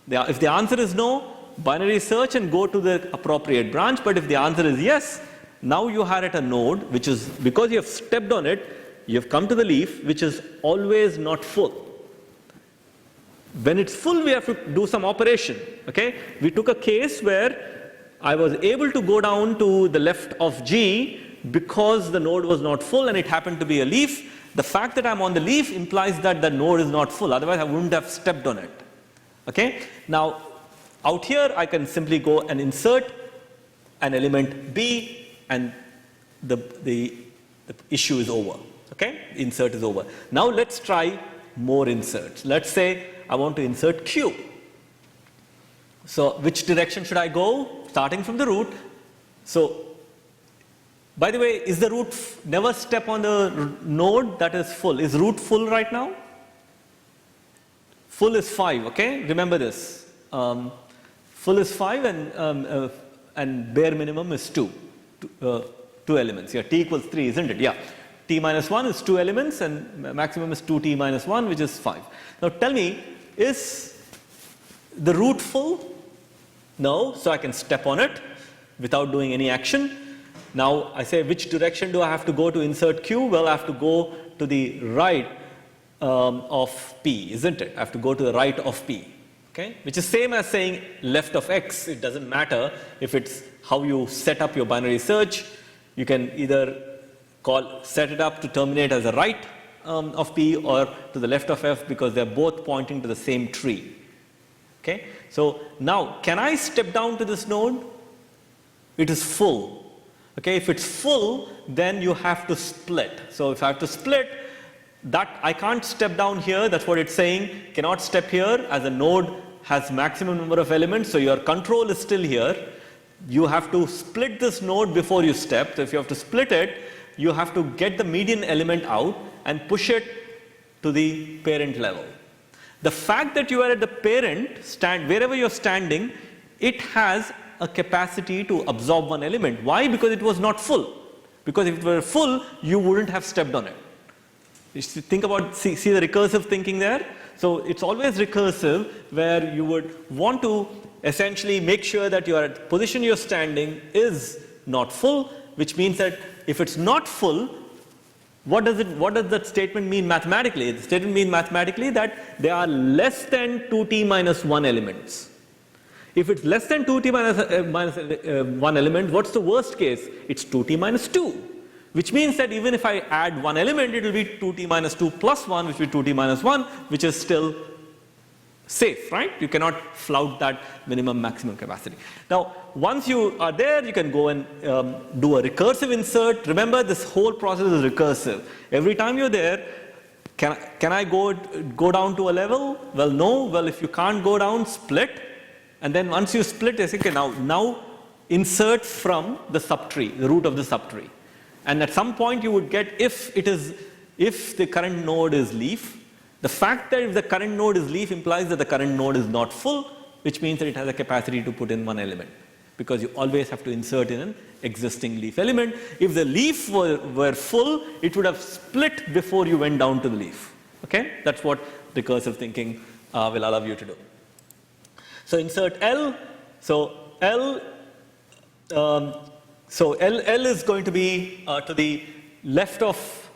If the answer is no, binary search and go to the appropriate branch. But if the answer is yes, now you are at a node which is, because you have stepped on it, you have come to the leaf which is always not full. When it's full, we have to do some operation. Okay? We took a case where I was able to go down to the left of G because the node was not full and it happened to be a leaf. The fact that I'm on the leaf implies that the node is not full, otherwise I wouldn't have stepped on it. Okay? Now, out here I can simply go and insert an element B, and the issue is over. Okay? Insert is over. Now let's try more inserts. Let's say I want to insert Q. So which direction should I go? Starting from the root. So, by the way, is the root never step on the node that is full? Is root full right now? Full is 5, okay? Remember this. Full is 5 and bare minimum is 2. 2 elements. Yeah, t equals 3, isn't it? Yeah. T minus 1 is 2 elements and maximum is 2t minus 1, which is 5. Now tell me, is the root full? No, so I can step on it without doing any action. Now I say, which direction do I have to go to insert Q? Well, I have to go to the right of P, isn't it? I have to go to the right of P. okay, which is same as saying left of x. It doesn't matter if it's how you set up your binary search. You can either set it up to terminate as a right of P or to the left of F, because they're both pointing to the same tree. Okay? So now, can I step down to this node? It is full. Okay? If it's full, then you have to split. So if I have to split, that I can't step down here. That's what it's saying. Cannot step here, as a node has maximum number of elements. So your control is still here. You have to split this node before you step. So if you have to split it, you have to get the median element out and push it to the parent level. The fact that you are at the parent, wherever you're standing, it has a capacity to absorb one element. Why? Because it was not full. Because if it were full, you wouldn't have stepped on it. You think about, see the recursive thinking there? So it's always recursive, where you would want to essentially make sure that your position you're standing is not full, which means that if it's not full, what does that statement mean mathematically? The statement means mathematically that there are less than 2t minus 1 elements. If it's less than 2t minus 1 element, what's the worst case? It's 2t minus 2, which means that even if I add one element, it will be 2t minus 2 plus 1, which will be 2t minus 1, which is still safe, right? You cannot flout that minimum maximum capacity. Now, once you are there, you can go and do a recursive insert. Remember, this whole process is recursive. Every time you're there, can I go down to a level? Well, no. Well, if you can't go down, split. And then once you split, you say, okay, now insert from the subtree, the root of the subtree. And at some point you would get, if the current node is leaf, the fact that if the current node is leaf implies that the current node is not full, which means that it has a capacity to put in one element, because you always have to insert in an existing leaf element. If the leaf were full, it would have split before you went down to the leaf. Okay? That's what recursive thinking will allow you to do. So insert L. So L is going to be to the left of,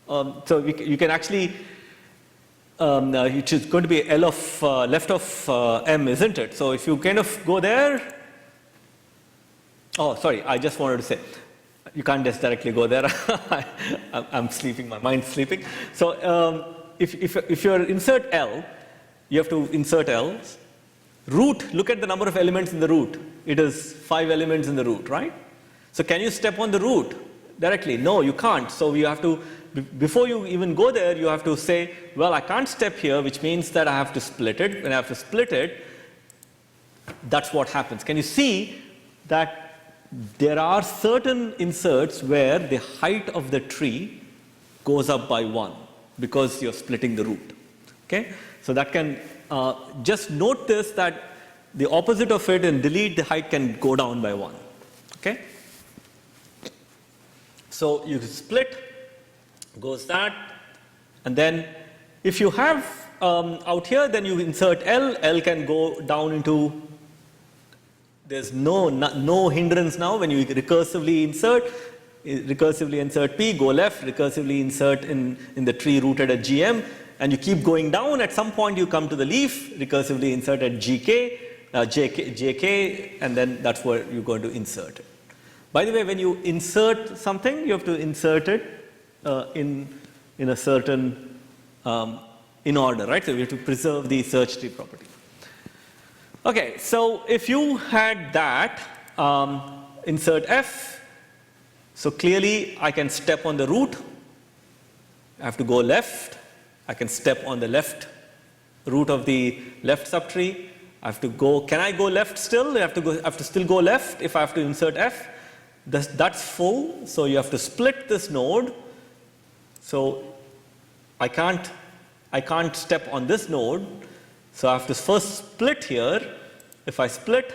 so you can actually, which is going to be L of left of M, isn't it? So if you kind of go there, oh, sorry, I just wanted to say, you can't just directly go there. I'm sleeping, my mind's sleeping. So if you're insert L, you have to insert L. Root, look at the number of elements in the root. It is 5 elements in the root, right? So can you step on the root directly? No, you can't. So you have to, before you even go there, you have to say, well, I can't step here, which means that I have to split it. When I have to split it, that's what happens. Can you see that there are certain inserts where the height of the tree goes up by 1 because you're splitting the root. Okay? So that can, just note this, that the opposite of it in delete, the height can go down by 1. Okay? So you split, goes that, and then if you have out here, then you insert L. L can go down into, there's no hindrance now when you recursively insert P, go left, recursively insert in the tree rooted at GM, and you keep going down. At some point you come to the leaf, recursively insert at JK, and then that's where you're going to insert it. By the way, when you insert something, you have to insert it in a certain, in order, right? So we have to preserve the search tree property. Okay, so if you had that, insert F, so clearly I can step on the root, I have to go left, I can step on the left root of the left subtree, I have to go, can I go left still? I have to still go left if I have to insert F. That's full, so you have to split this node. So I can't step on this node, so I have to first split here. If I split,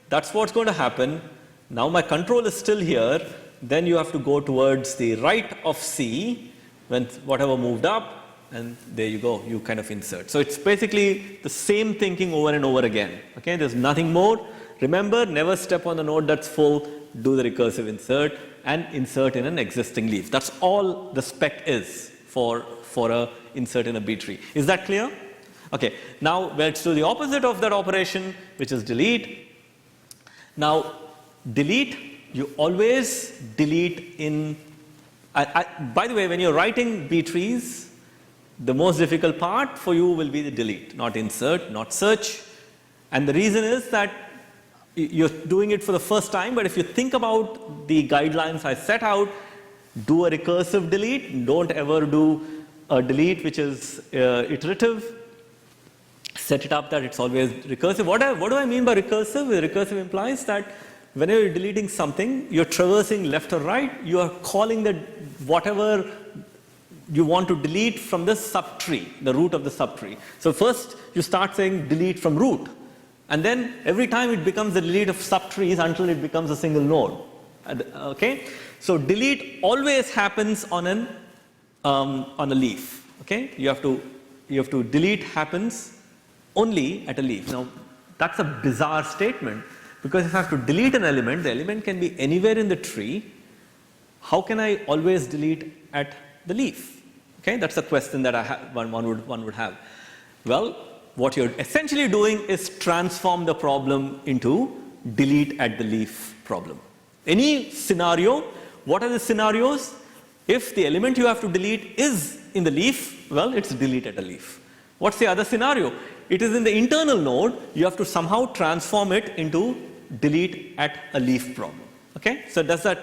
that's what's going to happen. Now my control is still here, then you have to go towards the right of C, when whatever moved up, and there you go, you kind of insert. So it's basically the same thinking over and over again. Okay, there's nothing more. Remember, never step on the node that's full, do the recursive insert, and insert in an existing leaf. That's all the spec is for a insert in a B tree. Is that clear? Okay, now let's do the opposite of that operation, which is delete. Now, delete, you always delete in, by the way, when you're writing B trees, the most difficult part for you will be the delete, not insert, not search. And the reason is that you're doing it for the first time, but if you think about the guidelines I set out, do a recursive delete, don't ever do a delete which is iterative. Set it up that it's always recursive. What do I mean by recursive? Recursive implies that whenever you're deleting something, you're traversing left or right, you are calling that whatever you want to delete from the subtree, the root of the subtree. So first you start saying delete from root, and then every time it becomes a delete of subtrees until it becomes a single node. Okay? So delete always happens on a leaf. Okay? You have to delete happens only at a leaf. Now, that's a bizarre statement, because if I have to delete an element, the element can be anywhere in the tree. How can I always delete at the leaf? Okay, that's a question that one would have. Well, what you're essentially doing is transform the problem into delete at the leaf problem. Any scenario, what are the scenarios? If the element you have to delete is in the leaf, well, it's delete at a leaf. What's the other scenario? It is in the internal node, you have to somehow transform it into delete at a leaf problem. Okay? So does that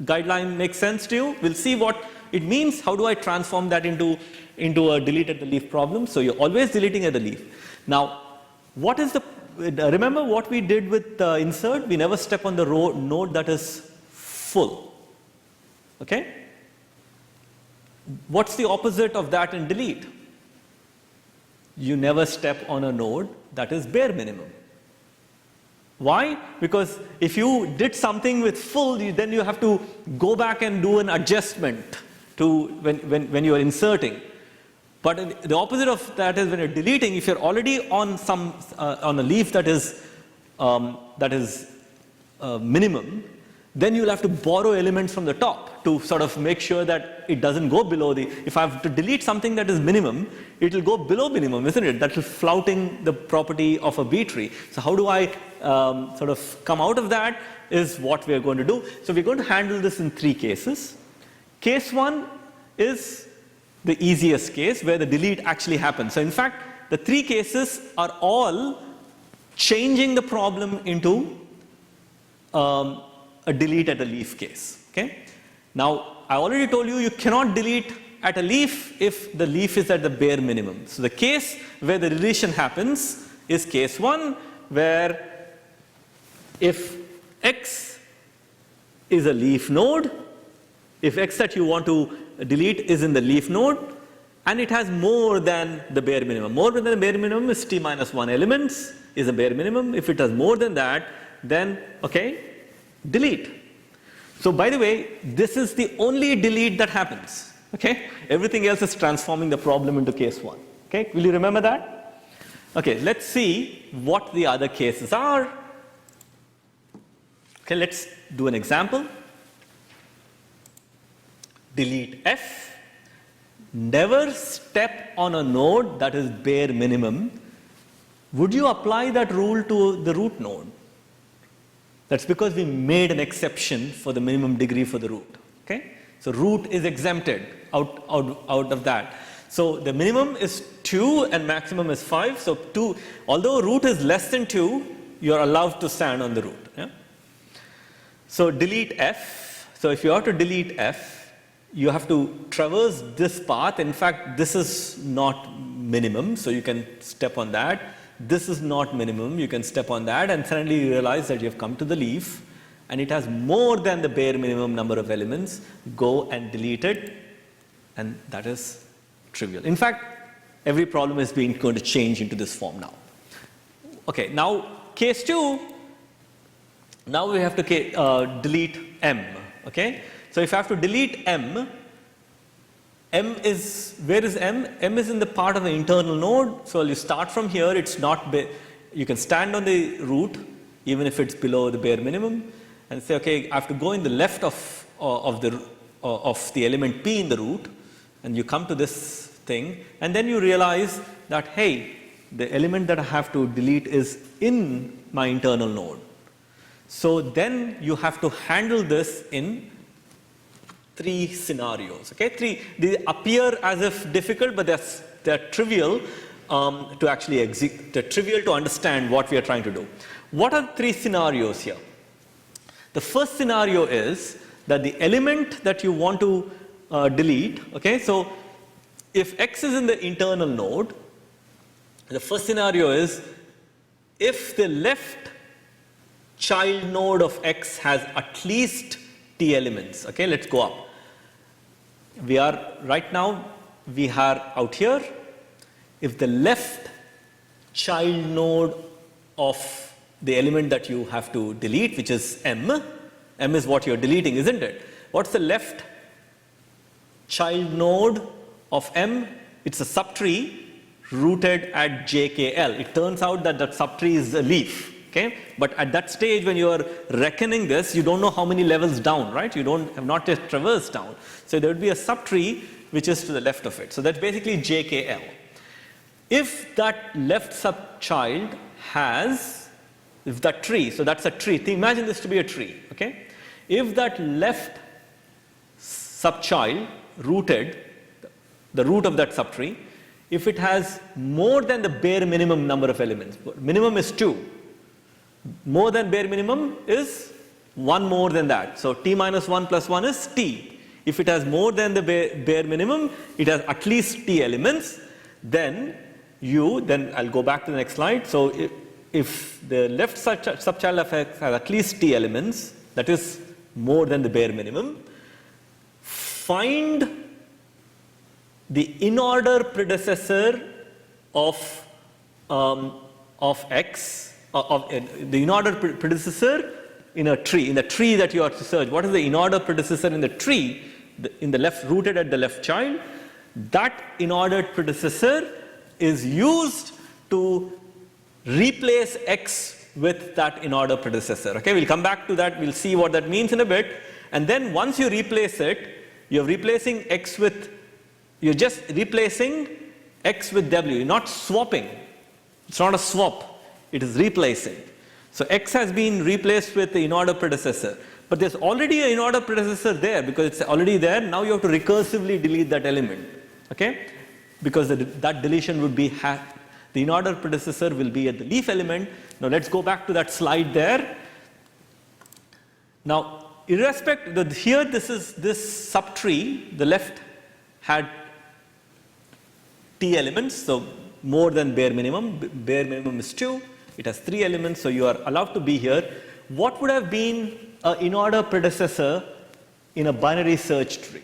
guideline make sense to you? We'll see what it means. How do I transform that into a delete at the leaf problem? So you're always deleting at the leaf. Now, what is remember what we did with insert? We never step on the node that is full. Okay? What's the opposite of that in delete? You never step on a node that is bare minimum. Why? Because if you did something with full, then you have to go back and do an adjustment to when you are inserting. But the opposite of that is when you're deleting. If you're already on on a leaf that is minimum, then you'll have to borrow elements from the top to sort of make sure that it doesn't go below if I have to delete something that is minimum, it will go below minimum, isn't it? That will flouting the property of a B tree. So how do I sort of come out of that is what we are going to do. So we're going to handle this in 3 cases. Case 1 is the easiest case where the delete actually happens. So in fact, the 3 cases are all changing the problem into a delete at a leaf case. Okay? Now, I already told you, you cannot delete at a leaf if the leaf is at the bare minimum. So the case where the deletion happens is case 1, where if x is a leaf node, if x that you want to delete is in the leaf node, and it has more than the bare minimum. More than the bare minimum is t minus 1 elements is a bare minimum. If it has more than that, then, okay, delete. So by the way, this is the only delete that happens. Okay? Everything else is transforming the problem into case 1. Okay? Will you remember that? Okay, let's see what the other cases are. Okay, let's do an example. Delete f. Never step on a node that is bare minimum. Would you apply that rule to the root node? That's because we made an exception for the minimum degree for the root. Okay? So root is exempted out of that. So the minimum is 2 and maximum is 5. So 2, although root is less than 2, you're allowed to stand on the root. Yeah? So delete f. So if you have to delete f, you have to traverse this path. In fact, this is not minimum, so you can step on that. This is not minimum, you can step on that, and suddenly you realize that you have come to the leaf and it has more than the bare minimum number of elements. Go and delete it, and that is trivial. In fact, every problem is going to change into this form now. Okay, now case 2, now we have to delete m. Okay, so if I have to delete m, m is, where is m? M is in the part of the internal node. So you start from here, it's not, you can stand on the root even if it's below the bare minimum and say, okay, I have to go in the left of the element p in the root, and you come to this thing, and then you realize that, hey, the element that I have to delete is in my internal node. So then you have to handle this in 3 scenarios. Okay, they appear as if difficult, but they're trivial to actually execute. They're trivial to understand what we are trying to do. What are 3 scenarios here? The first scenario is that the element that you want to delete. Okay, so if X is in the internal node, the first scenario is if the left child node of X has at least T elements. Okay, let's go up. We are right now, we are out here. If the left child node of the element that you have to delete, which is M is what you're deleting, isn't it? What's the left child node of M? It's a subtree rooted at JKL. It turns out that that subtree is a leaf. Okay? But at that stage, when you are reckoning this, you don't know how many levels down, right? You have not yet traversed down. So there would be a subtree which is to the left of it. So that's basically JKL. If that left subchild has, if that tree, so that's a tree. Imagine this to be a tree. Okay? If that left subchild rooted, the root of that subtree, if it has more than the bare minimum number of elements, minimum is 2. More than bare minimum is 1 more than that. So T minus 1 plus 1 is T. If it has more than the bare minimum, it has at least T elements, then I'll go back to the next slide. So if the left subchild of X has at least T elements, that is more than the bare minimum, find the in-order predecessor of X, the in-order predecessor in a tree, in the tree that you are to search. What is the in-order predecessor in the tree, in the left, rooted at the left child? That in-ordered predecessor is used to replace X with that in-order predecessor. Okay, we'll come back to that. We'll see what that means in a bit. And then once you replace it, you're replacing X with, you're just replacing X with W. You're not swapping. It's not a swap. It is replacing. So X has been replaced with the in-order predecessor. But there's already an in-order predecessor there because it's already there. Now you have to recursively delete that element. Okay? Because that deletion would be, the in-order predecessor will be at the leaf element. Now let's go back to that slide there. Now, irrespective, here this subtree, the left had T elements, so more than bare minimum. Bare minimum is 2. It has 3 elements, so you are allowed to be here. What would have been an in-order predecessor in a binary search tree?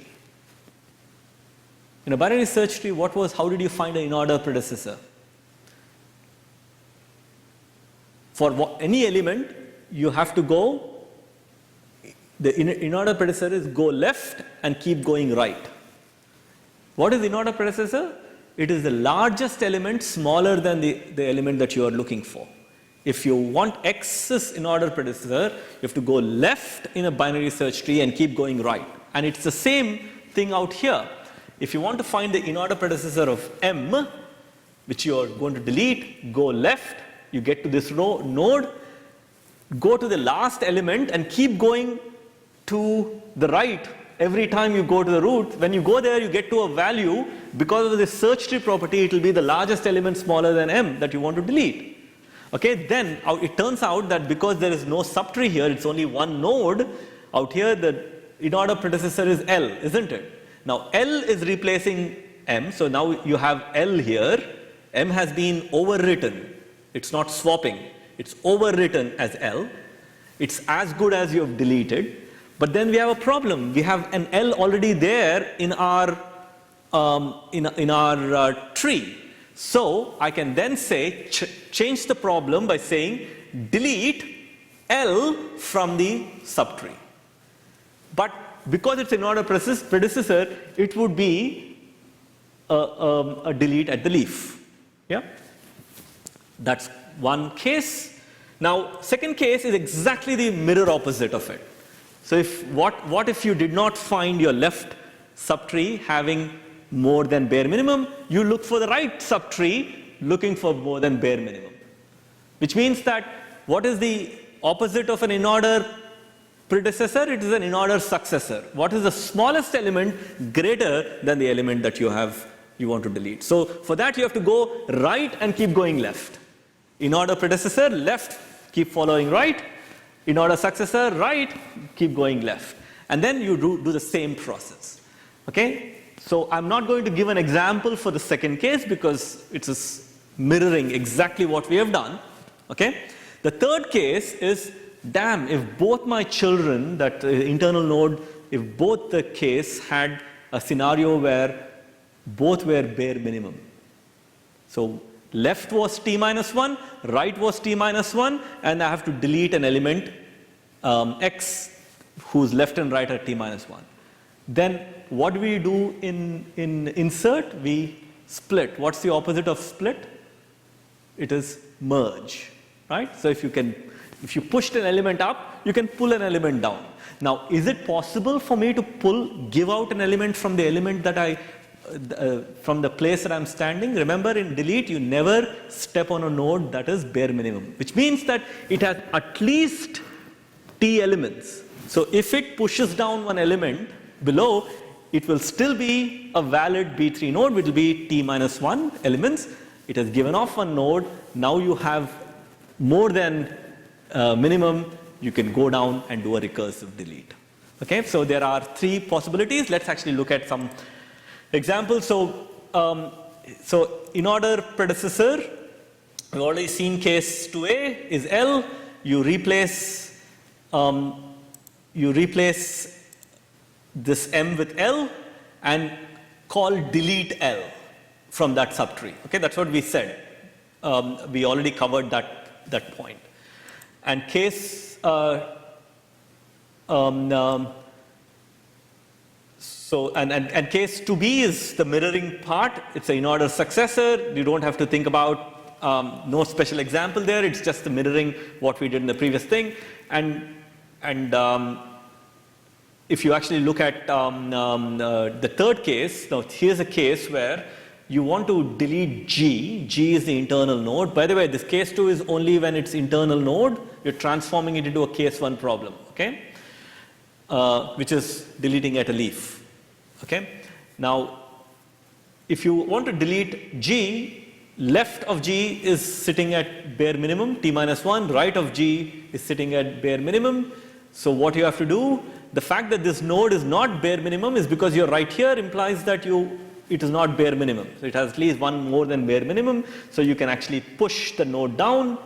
In a binary search tree, how did you find an in-order predecessor? For any element, you have to go, the in-order predecessor is go left and keep going right. What is the in-order predecessor? It is the largest element smaller than the element that you are looking for. If you want X's in-order predecessor, you have to go left in a binary search tree and keep going right. And it's the same thing out here. If you want to find the in-order predecessor of M, which you are going to delete, go left, you get to this node, go to the last element and keep going to the right every time you go to the root. When you go there, you get to a value. Because of the search tree property, it will be the largest element smaller than M that you want to delete. Okay, then it turns out that because there is no subtree here, it's only one node. Out here, the in-order predecessor is L, isn't it? Now, L is replacing M, so now you have L here. M has been overwritten. It's not swapping. It's overwritten as L. It's as good as you have deleted. But then we have a problem. We have an L already there in our tree. So I can then say, change the problem by saying, delete L from the subtree. But because it's an in-order predecessor, it would be a delete at the leaf. Yeah? That's one case. Now, second case is exactly the mirror opposite of it. So what if you did not find your left subtree having more than bare minimum? You look for the right subtree looking for more than bare minimum. Which means that what is the opposite of an in-order predecessor? It is an in-order successor. What is the smallest element greater than the element that you want to delete? So for that you have to go right and keep going left. In-order predecessor, left, keep following right. In-order successor, right, keep going left. And then you do the same process. Okay? So I'm not going to give an example for the second case because it is mirroring exactly what we have done. Okay? The third case is, damn, if both my children, that internal node, if both the case had a scenario where both were bare minimum. So left was t minus 1, right was t minus 1, and I have to delete an element x whose left and right are t minus 1. Then what do we do in insert? We split. What's the opposite of split? It is merge, right? So if you pushed an element up, you can pull an element down. Now, is it possible for me to give out an element from the element that from the place that I'm standing? Remember, in delete, you never step on a node that is bare minimum, which means that it has at least t elements. So if it pushes down one element below, it will still be a valid B3 node, which will be t minus 1 elements. It has given off one node. Now you have more than minimum. You can go down and do a recursive delete. Okay, so there are three possibilities. Let's actually look at some examples. So in order predecessor, we've already seen case 2a is L. You replace this M with L and call delete L from that subtree. Okay, that's what we said. We already covered that point. And case and case 2b is the mirroring part. It's an in-order successor. You don't have to think about no special example there. It's just the mirroring what we did in the previous thing. And if you actually look at the third case, now here's a case where you want to delete G. G is the internal node. By the way, this case 2 is only when it's internal node. You're transforming it into a case 1 problem, okay? Which is deleting at a leaf, okay? Now, if you want to delete G, left of G is sitting at bare minimum, t minus 1. Right of G is sitting at bare minimum. So what you have to do, the fact that this node is not bare minimum is because you're right here implies that it is not bare minimum. So it has at least one more than bare minimum. So you can actually push the node down.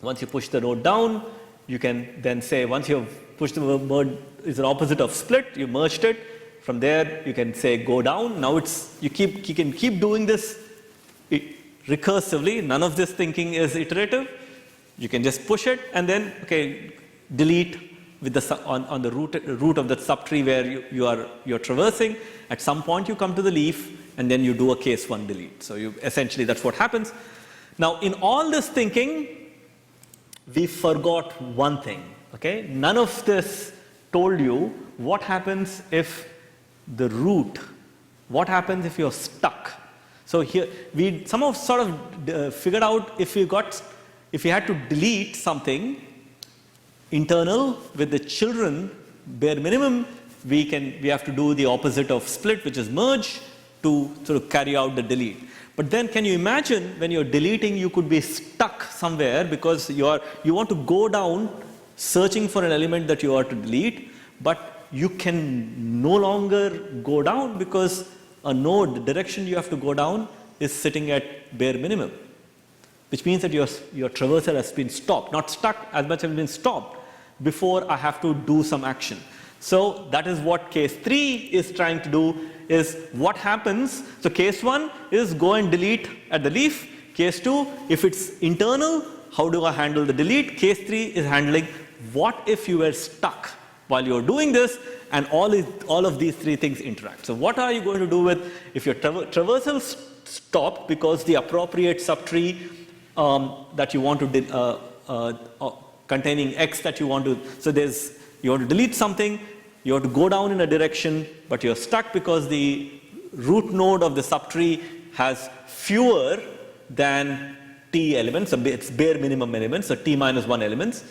Once you push the node down, you can then say, once you've pushed the merge, is an opposite of split, you merged it. From there, you can say go down. Now you can keep doing this recursively. None of this thinking is iterative. You can just push it and then, okay, delete with on the root of the subtree where you're traversing. At some point you come to the leaf and then you do a case 1 delete. So essentially that's what happens. Now in all this thinking, we forgot one thing. Okay, none of this told you what happens if the root, what happens if you're stuck. So here we somehow sort of figured out if we had to delete something internal with the children bare minimum, we have to do the opposite of split, which is merge, to sort of carry out the delete. But then can you imagine when you're deleting, you could be stuck somewhere because you want to go down searching for an element that you are to delete, but you can no longer go down because a node, the direction you have to go down is sitting at bare minimum, which means that your traversal has been stopped, not stuck as much as been stopped before I have to do some action. So that is what case 3 is trying to do, is what happens. So case 1 is go and delete at the leaf. Case 2, if it's internal, how do I handle the delete? Case 3 is handling what if you were stuck while you're doing this and all of these three things interact. So what are you going to do with if your traversal stopped because the appropriate subtree that you want to containing X that you want to, so you want to delete something, you have to go down in a direction, but you're stuck because the root node of the subtree has fewer than T elements, so it's bare minimum elements, so T minus 1 elements.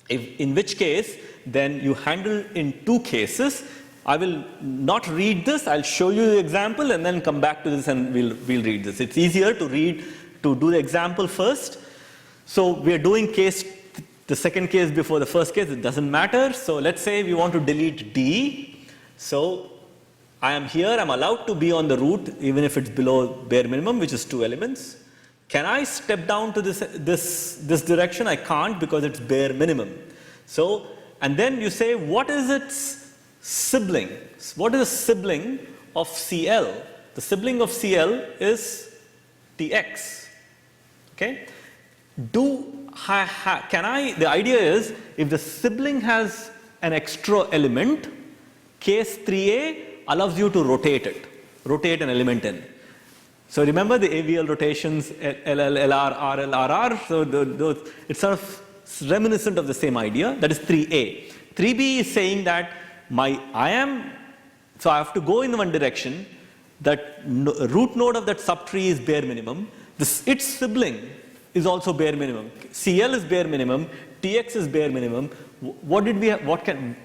In which case, then you handle in two cases. I will not read this, I'll show you the example and then come back to this and we'll read this. It's easier to do the example first. So we are doing the second case before the first case, it doesn't matter. So let's say we want to delete D. So I am here, I'm allowed to be on the root even if it's below bare minimum, which is 2 elements. Can I step down to this direction? I can't because it's bare minimum. So, and then you say, what is its sibling? What is the sibling of CL? The sibling of CL is TX. Okay? The idea is, if the sibling has an extra element, case 3a allows you to rotate an element in. So remember the AVL rotations, LL, LR, RL, RR, so it's sort of reminiscent of the same idea. That is 3A. 3B is saying that so I have to go in one direction, that root node of that subtree is bare minimum, its sibling is also bare minimum. CL is bare minimum, TX is bare minimum. The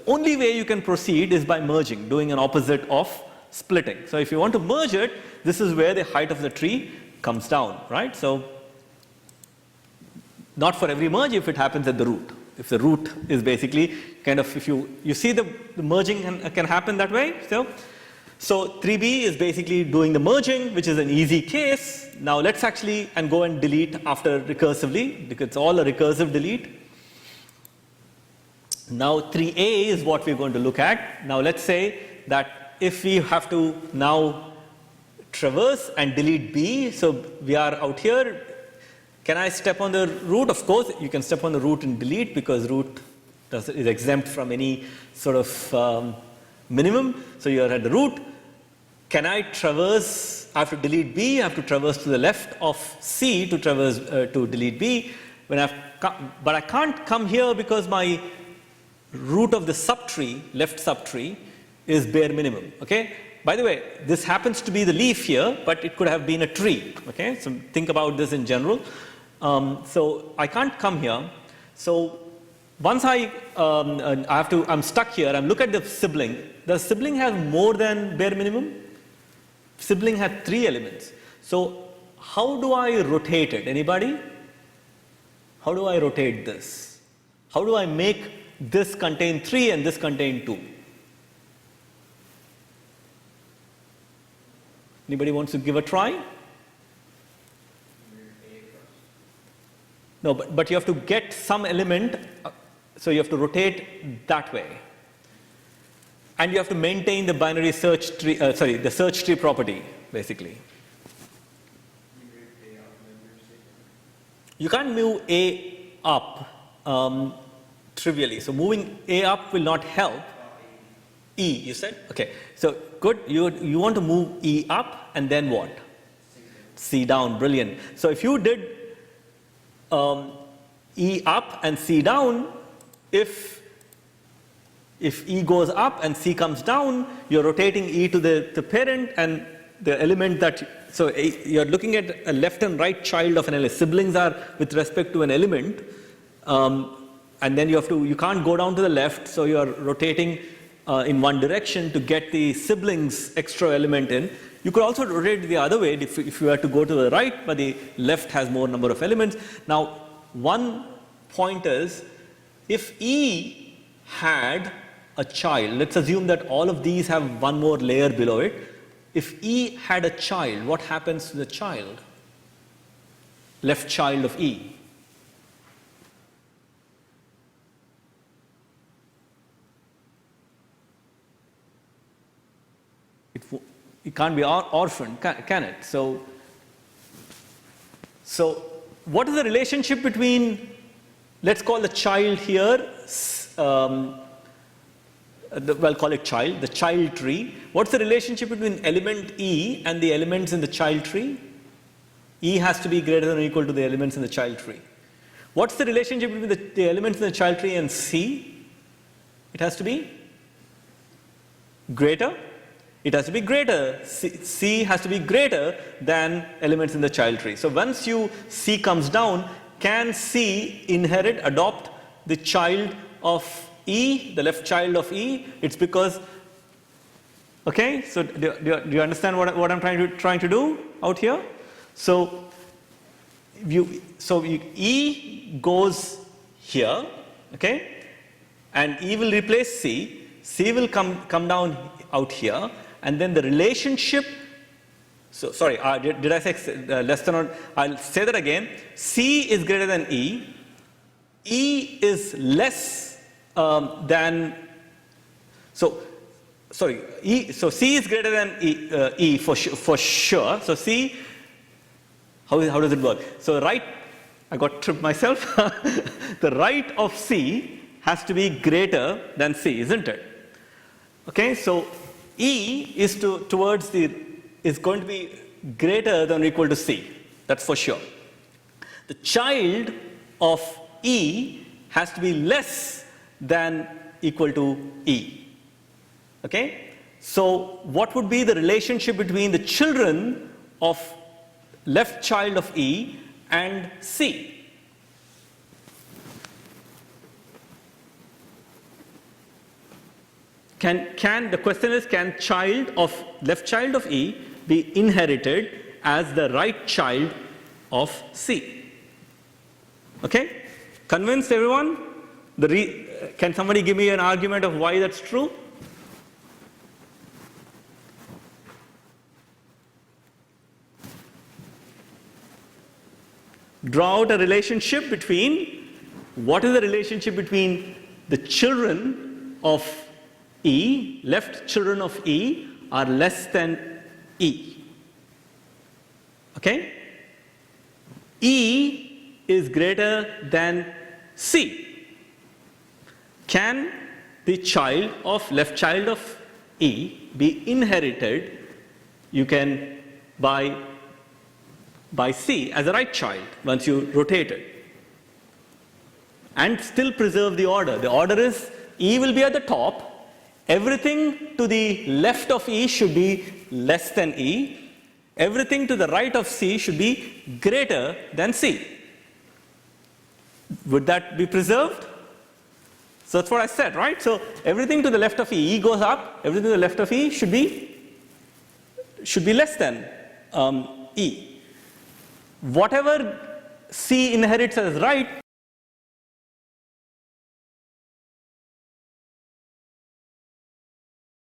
only way you can proceed is by merging, doing an opposite of splitting. So if you want to merge it, this is where the height of the tree comes down, right? So not for every merge if it happens at the root. If the root is basically kind of, if you see the merging can happen that way. So 3B is basically doing the merging, which is an easy case. Now let's actually go and delete after recursively, because it's all a recursive delete. Now 3A is what we're going to look at. Now let's say that if we have to now traverse and delete B, so we are out here, can I step on the root? Of course, you can step on the root and delete because root is exempt from any sort of minimum. So you are at the root. Can I traverse? I have to delete B. I have to traverse to the left of C to traverse to delete B. But I can't come here because my root of the subtree, left subtree, is bare minimum. Okay. By the way, this happens to be the leaf here, but it could have been a tree. Okay. So think about this in general. So I can't come here. So once I'm stuck here. I'm looking at the sibling. Does sibling have more than bare minimum? Sibling had 3 elements. So how do I rotate it? Anybody? How do I rotate this? How do I make this contain 3 and this contain 2? Anybody wants to give a try? No, but you have to get some element, so you have to rotate that way. And you have to maintain the binary search tree, the search tree property, basically. You can't move A up trivially. So moving A up will not help. E, you said? Okay. So good. You want to move E up and then what? C down. Brilliant. So if you did E up and C down, if E goes up and C comes down, you're rotating E to the parent and the element that, so you're looking at a left and right child of an element. Siblings are with respect to an element, and then you can't go down to the left, so you're rotating in one direction to get the siblings extra element in. You could also rotate the other way if you were to go to the right, but the left has more number of elements. Now, one point is, if E had a child, let's assume that all of these have one more layer below it. If E had a child, what happens to the child? Left child of E. It can't be orphaned, can it? So what is the relationship between, let's call the child here, well, call it child, the child tree. What's the relationship between element E and the elements in the child tree? E has to be greater than or equal to the elements in the child tree. What's the relationship between the elements in the child tree and C? It has to be greater. It has to be greater. C has to be greater than elements in the child tree. So once C comes down, can C inherit, adopt the child of E, the left child of E? It's because, okay, so do you understand what I'm trying to do out here? So E goes here, okay, and E will replace C. C will come down out here, and then the relationship. So sorry, did I say less than or? I'll say that again. C is greater than E. E is less than. So sorry. So C is greater than E for sure. So C. How does it work? So right. I got tripped myself. The right of C has to be greater than C, isn't it? Okay. So E is is going to be greater than or equal to C. That's for sure. The child of E has to be less than equal to E. Okay? So what would be the relationship between the children of left child of E and C? The question is, can left child of E be inherited as the right child of C? Okay? Convinced everyone? Can somebody give me an argument of why that's true? Draw out a relationship between, what is the relationship between the children of E, left children of E are less than E. Okay? E is greater than C. Can the left child of E be inherited, you can, by C as a right child once you rotate it, and still preserve the order? The order is E will be at the top. Everything to the left of E should be less than E. Everything to the right of C should be greater than C. Would that be preserved? So that's what I said, right? So everything to the left of E goes up. Everything to the left of E should be less than E. Whatever C inherits as right